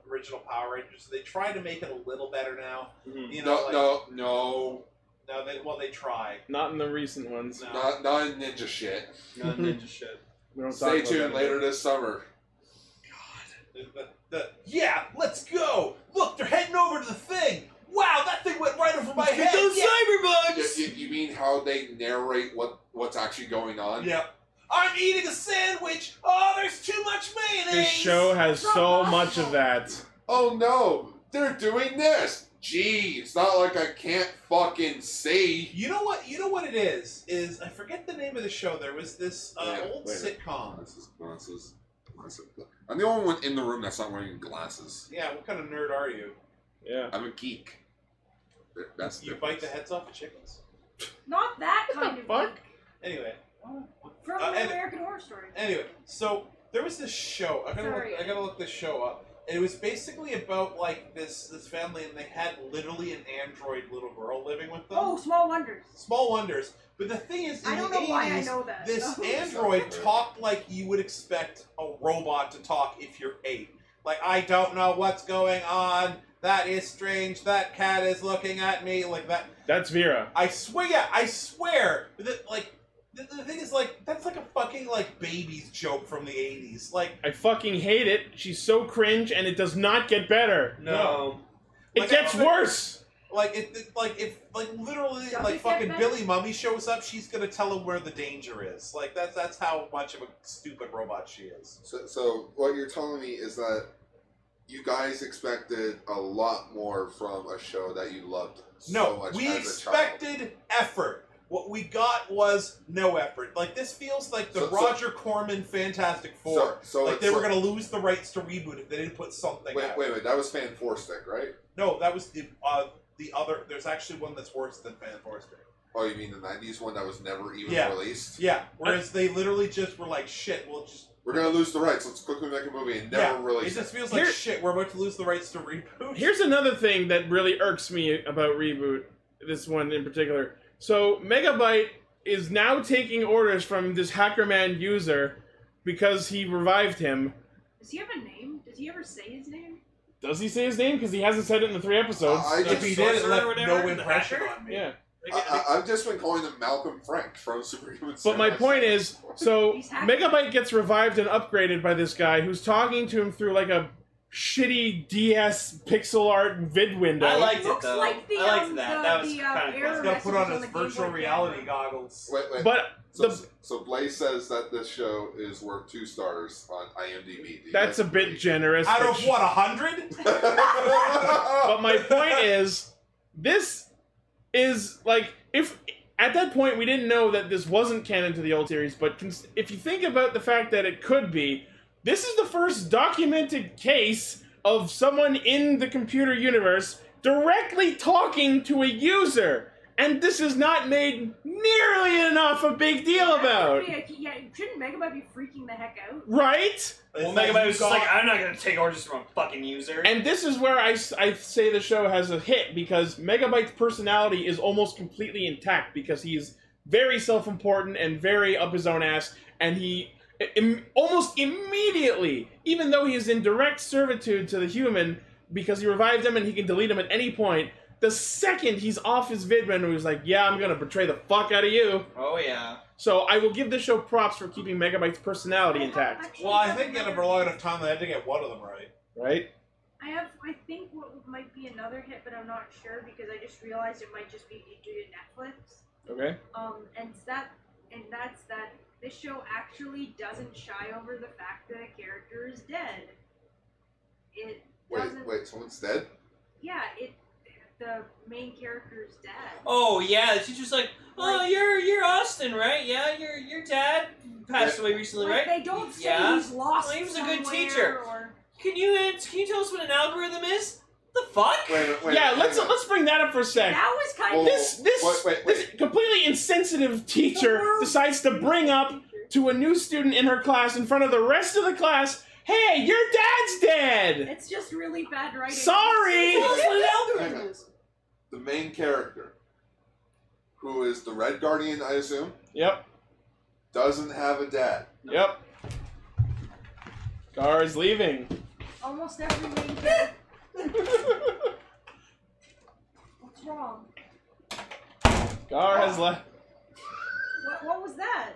Power Rangers? They try to make it a little better now. Mhm. You know, No, they try. Not in the recent ones. No. not in ninja shit. Not ninja shit. We don't talk Stay about tuned that. later this summer. Yeah, let's go! Look, they're heading over to the thing! Wow, that thing went right over my head! Those Yeah. cyberbugs. You mean how they narrate what's actually going on? Yeah. I'm eating a sandwich! Oh, there's too much mayonnaise! This show has so much of that. Oh no, they're doing this. Gee, it's not like I can't fucking see. You know what? You know what it is? Is I forget the name of the show. There was this old sitcom. Glasses. I'm the only one in the room that's not wearing glasses. Yeah, what kind of nerd are you? Yeah. I'm a geek. That's You bite the heads off of chickens. Not that What the kind of fuck? geek. Anyway, From and- American Horror Story. anyway, so there was this show. I gotta look this show up. And it was basically about like this family, and they had literally an android little girl living with them. Oh, Small Wonders. Small Wonders. But the thing is, in I don't the know why I 80s, know that. this Oh. android talked like you would expect a robot to talk if you're 8. Like, I don't know what's going on. That is strange. That cat is looking at me like that. That's Vera. I swear. Yeah, I swear. That, like, the thing is, like, that's like a fucking like baby's joke from the 80s. Like, I fucking hate it. She's so cringe, and it does not get better. No. It Like, gets I- worse. Like if literally Don't like you fucking get Billy Mummy shows up, she's gonna tell him where the danger is. Like that's how much of a stupid robot she is. So what you're telling me is that you guys expected a lot more from a show that you loved so No, much we as expected effort. What we got was no effort. Like this feels like the So- Roger Corman Fantastic Four. So like it's they were like- gonna lose the rights to Reboot if they didn't put something Wait, out. wait, that was Fan 4 Stick, right? No, that was the other. There's actually one that's worse than Fan 4 Stick. Oh, you mean the 90s one that was never even Yeah. released? Yeah. Whereas they literally just were like, shit, we'll just. We're gonna lose the rights. Let's quickly make a movie and never release It it. just feels like Here- shit. We're about to lose the rights to Reboot. Here's another thing that really irks me about Reboot, this one in particular. So, Megabyte is now taking orders from this Hackerman user because he revived him. Does he have a name? Does he ever say his name? Does he say his name? Because he hasn't said it in the 3 episodes. If he did, it Sorcerer left or whatever, no the impression hacker? on me. Yeah. I've just been calling him Malcolm Frank from Superhuman. But my point is, so He's hacked. Megabyte gets revived and upgraded by this guy who's talking to him through like a shitty DS pixel art vid window. I liked it Looks though. like the, I liked that. That was the, kind of error cool. He's got to put on messages his the Game virtual Boy reality camera. goggles. Wait. But So Blaze says that this show is worth 2 stars on IMDb. Do you that's guys a bit agree? generous. Out but of what, 100? But my point is, this is like, if at that point we didn't know that this wasn't canon to the old series, but if you think about the fact that it could be, this is the first documented case of someone in the computer universe directly talking to a user, and this is not made nearly enough a big deal about, Yeah, shouldn't Megabyte be freaking the heck out? right? Well, It's like Megabyte you was just like, got- I'm not gonna take orders from a fucking user. And this is where I say the show has a hit, because Megabyte's personality is almost completely intact, because he's very self-important and very up his own ass, and he almost immediately, even though he is in direct servitude to the human, because he revived him and he can delete him at any point, the second he's off his vid window, he's like, yeah, I'm gonna betray the fuck out of you. Oh yeah. So I will give the show props for keeping Megabyte's personality intact. Well, I think in a long enough time they had to get one of them right. Right? I think what might be another hit, but I'm not sure because I just realized it might just be due to Netflix. Okay. And that's that this show actually doesn't shy over the fact that a character is dead. It doesn't. Wait, someone's dead? Yeah, the main character's dead. Oh yeah, the teacher's like, oh, you're Austin, right? Yeah, your dad passed away recently, Like, right? they don't say Yeah. he's lost. Well, he was a good somewhere teacher. Or... Can you tell us what an algorithm is? The fuck? Wait, Yeah, hang let's on. bring that up for a sec. That was kind Well, of This completely insensitive teacher decides to bring up to a new student in her class in front of the rest of the class, hey, your dad's dead! It's just really bad writing. Sorry! Tell us what an Hang algorithm on. is. The main character, who is the Red Guardian, I assume, Yep, doesn't have a dad. yep. Gar is leaving. Almost every main character. What's wrong? Gar has left. What was that?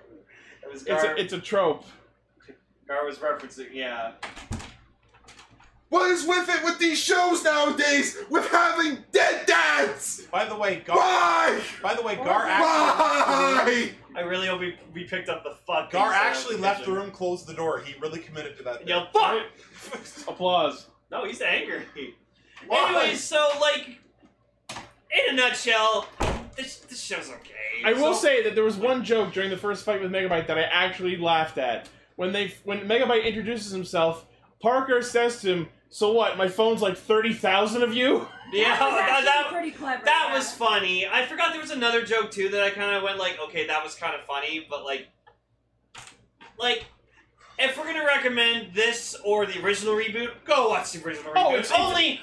It was Gar. It's a trope. Gar was referencing, yeah. What is with it with these shows nowadays with having dead dads? By the way, Why? Gar actually, Why? I really hope we picked up the fuck. Gar actually left the room, closed the door. He really committed to that. thing. Yelled, fuck! Applause. No, he's angry. Why? Anyways, so, like, in a nutshell, this show's okay. I will say that there was one joke during the first fight with Megabyte that I actually laughed at. When Megabyte introduces himself, Parker says to him, so what, my phone's like 30,000 of you? Yeah, That was actually that, pretty clever. that yeah. was funny. I forgot there was another joke, too, that I kind of went like, okay, that was kind of funny, but, like, if we're gonna recommend this or the original reboot, go watch the original reboot. Oh, it's only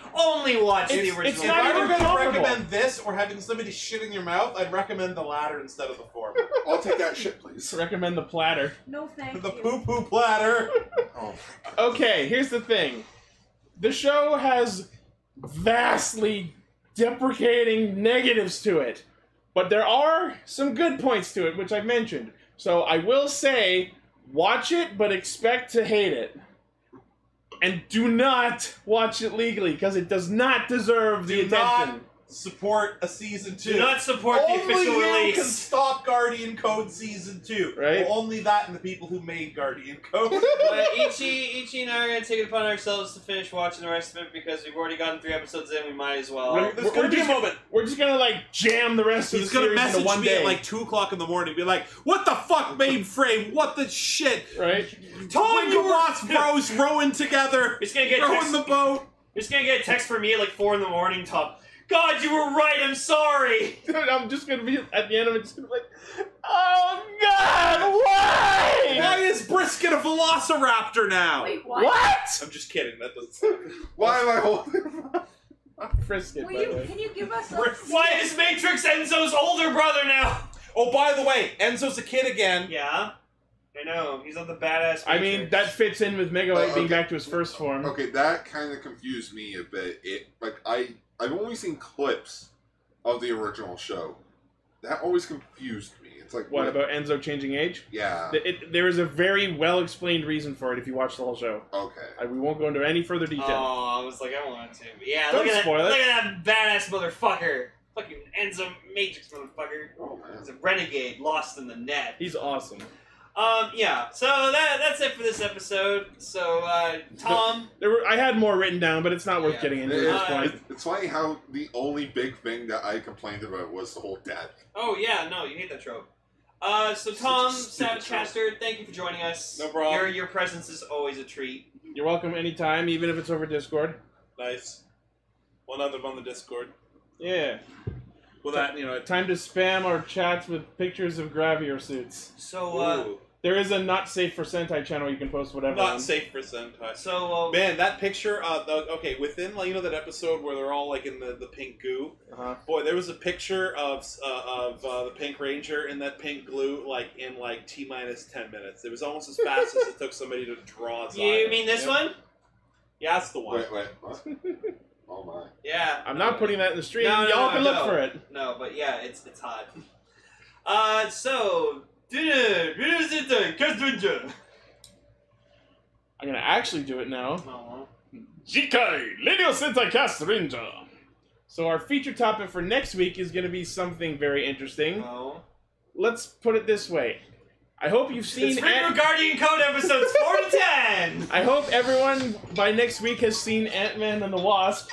watch the original it's If not I even were going to comparable. recommend this or having somebody shit in your mouth, I'd recommend the latter instead of the former. I'll take that shit, please. Recommend the platter. No thank The you. poo-poo platter. Oh. Okay, here's the thing. The show has vastly deprecating negatives to it, but there are some good points to it, which I've mentioned. So I will say, watch it, but expect to hate it. And do not watch it legally, because it does not deserve the attention. support a season 2. Do not support the official Only you release. can stop Guardian Code season 2. Right. Well, only that and the people who made Guardian Code. But Ichi and I are going to take it upon ourselves to finish watching the rest of it because we've already gotten 3 episodes in, we might as well. There's gonna be a moment. We're just gonna like jam the rest of He's the gonna series into message one me day. at like 2 o'clock in the morning, be like, "What the fuck, mainframe? What the shit? right? Tom, you were... Boss bros rowing together, He's gonna get rowing text... the boat." He's gonna get a text from me at like 4 in the morning, Tom. God, you were right, I'm sorry! I'm just gonna be at the end of it, just gonna be like, oh God, why? Why is Brisket a velociraptor now? Wait, what? What? I'm just kidding. That doesn't. Why am I holding? I'm Frisket, by the way. Can you give us a... Why is Matrix Enzo's older brother now? Oh, by the way, Enzo's a kid again. Yeah, I know. He's on the badass Matrix. I mean, that fits in with Mega White being okay. back to his first form. Okay, that kind of confused me a bit. I've only seen clips of the original show. That always confused me. It's like What about Enzo changing age? Yeah. There is a very well-explained reason for it if you watch the whole show. Okay. We won't go into any further detail. Oh, I was like, I wanted to. But yeah, Don't look at spoil that. it. Look at that badass motherfucker. Fucking Enzo Matrix motherfucker. Oh man. He's a renegade lost in the net. He's awesome. Yeah. So that's it for this episode. So, Tom. I had more written down, but it's not worth Yeah. getting into at this point. It's funny how the only big thing that I complained about was the whole death. Oh yeah, no, you hate that trope. So Tom, Such a stupid Savage Caster, thank you for joining us. No problem. Your presence is always a treat. You're welcome anytime, even if it's over Discord. Nice. One other on the Discord. Yeah. Well, that Time to spam our chats with pictures of Gravier suits. So, Ooh, There is a not safe for Sentai channel you can post whatever not on. safe for Sentai. so, Man, that picture. Okay, within that episode where they're all like in the pink goo. Uh-huh. Boy, there was a picture of the Pink Ranger in that pink glue, like in like T-minus 10 minutes. It was almost as fast as it took somebody to draw his eye. you mean this one? Yeah, that's the one. Wait, what? Oh my. Yeah. I'm not putting that in the stream. No, Y'all can look for it. No, but yeah, it's hot. So, Sentai Castranger. I'm gonna actually do it now. Oh. Jikai, Leo Sentai Castranger. So our feature topic for next week is gonna be something very interesting. Oh. Let's put it this way. I hope you've seen It's Reboot Guardian Code episodes 4 to 10! I hope everyone by next week has seen Ant-Man and the Wasp.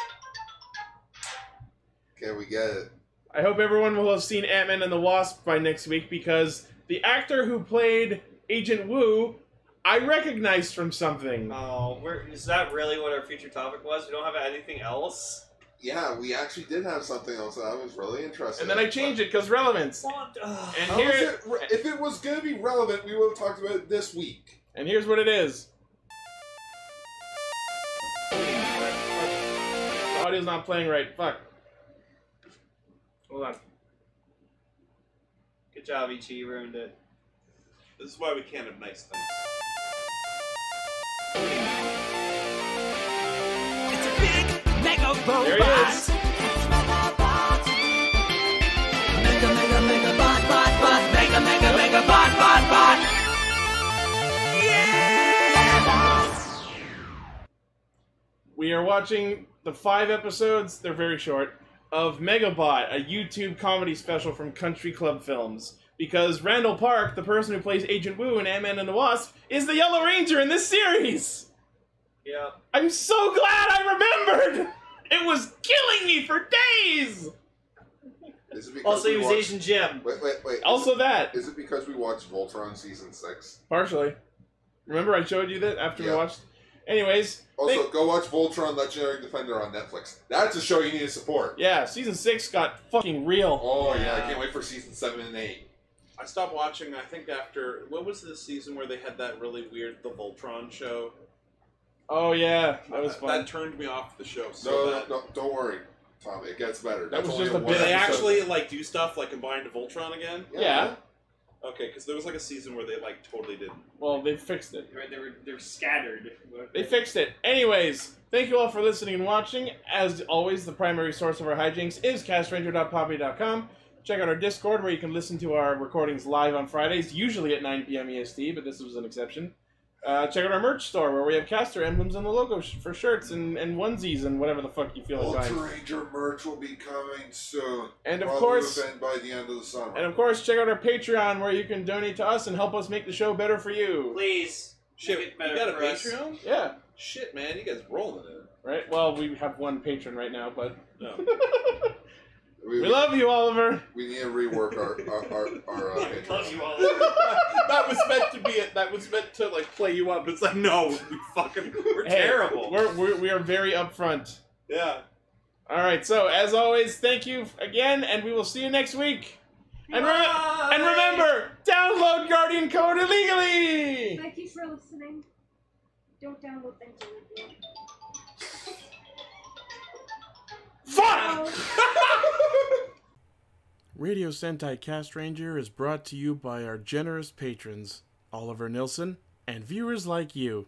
Okay, we get it. I hope everyone will have seen Ant-Man and the Wasp by next week because the actor who played Agent Wu, I recognized from something. Oh, is that really what our feature topic was? We don't have anything else? Yeah, we actually did have something else that I was really interested And then I changed it because relevance. And How here, is it if it was going to be relevant, we would have talked about it this week. and here's what it is. The audio's not playing right. Fuck. Hold on. Good job, Ichi, you ruined it. This is why we can't have nice things. It's a big mega robot. There he is. Mega bot. Mega bot. Yeah! We are watching the 5 episodes, they're very short, of Megabot, a YouTube comedy special from Country Club Films. Because Randall Park, the person who plays Agent Wu in Ant-Man and the Wasp, is the Yellow Ranger in this series! Yeah. I'm so glad I remembered! It was killing me for days! Is it because Also, we he was watched... Asian Jim. Wait. Also that. Is it because we watched Voltron Season 6? Partially. Remember I showed you that after we Yeah. watched? Anyways. Also, go watch Voltron Legendary Defender on Netflix. That's a show you need to support. Yeah, Season 6 got fucking real. Oh, yeah, I can't wait for Season 7 and 8. I stopped watching, I think, after... What was the season where they had that really weird The Voltron show? Oh, yeah. That was fun. That turned me off the show so bad. No, don't worry, Tom. It gets better. That was only just a one bit- Did they episode. actually, like, do stuff, like, combine to Voltron again? Yeah. Okay, because there was, like, a season where they, like, totally didn't. Well, they fixed it. Right, they're scattered. They fixed it. Anyways, thank you all for listening and watching. As always, the primary source of our hijinks is castranger.poppy.com. Check out our Discord where you can listen to our recordings live on Fridays, usually at 9 p.m. EST, but this was an exception. Check out our merch store where we have caster emblems and the logo for shirts and onesies and whatever the fuck you feel like buying. Patranger merch will be coming soon. And of Probably course, within by the end of the summer. and of course, check out our Patreon where you can donate to us and help us make the show better for you. Please. Shit, Make it better you got a for us. Patreon? Yeah, Shit, man, you guys rolling it. right. Well, we have one patron right now, but No. we love you, Oliver. We need to rework our Love Patreon. you all. That was meant to be it. That was meant to like play you up. It's like, no, we're Hey, terrible. We are very upfront. Yeah. All right. So as always, thank you again, and we will see you next week. And remember, download Guardian Code illegally. Thank you for listening. Don't download things illegally. Fuck! Radio Sentai Castranger is brought to you by our generous patrons, Oliver Nilsson, and viewers like you.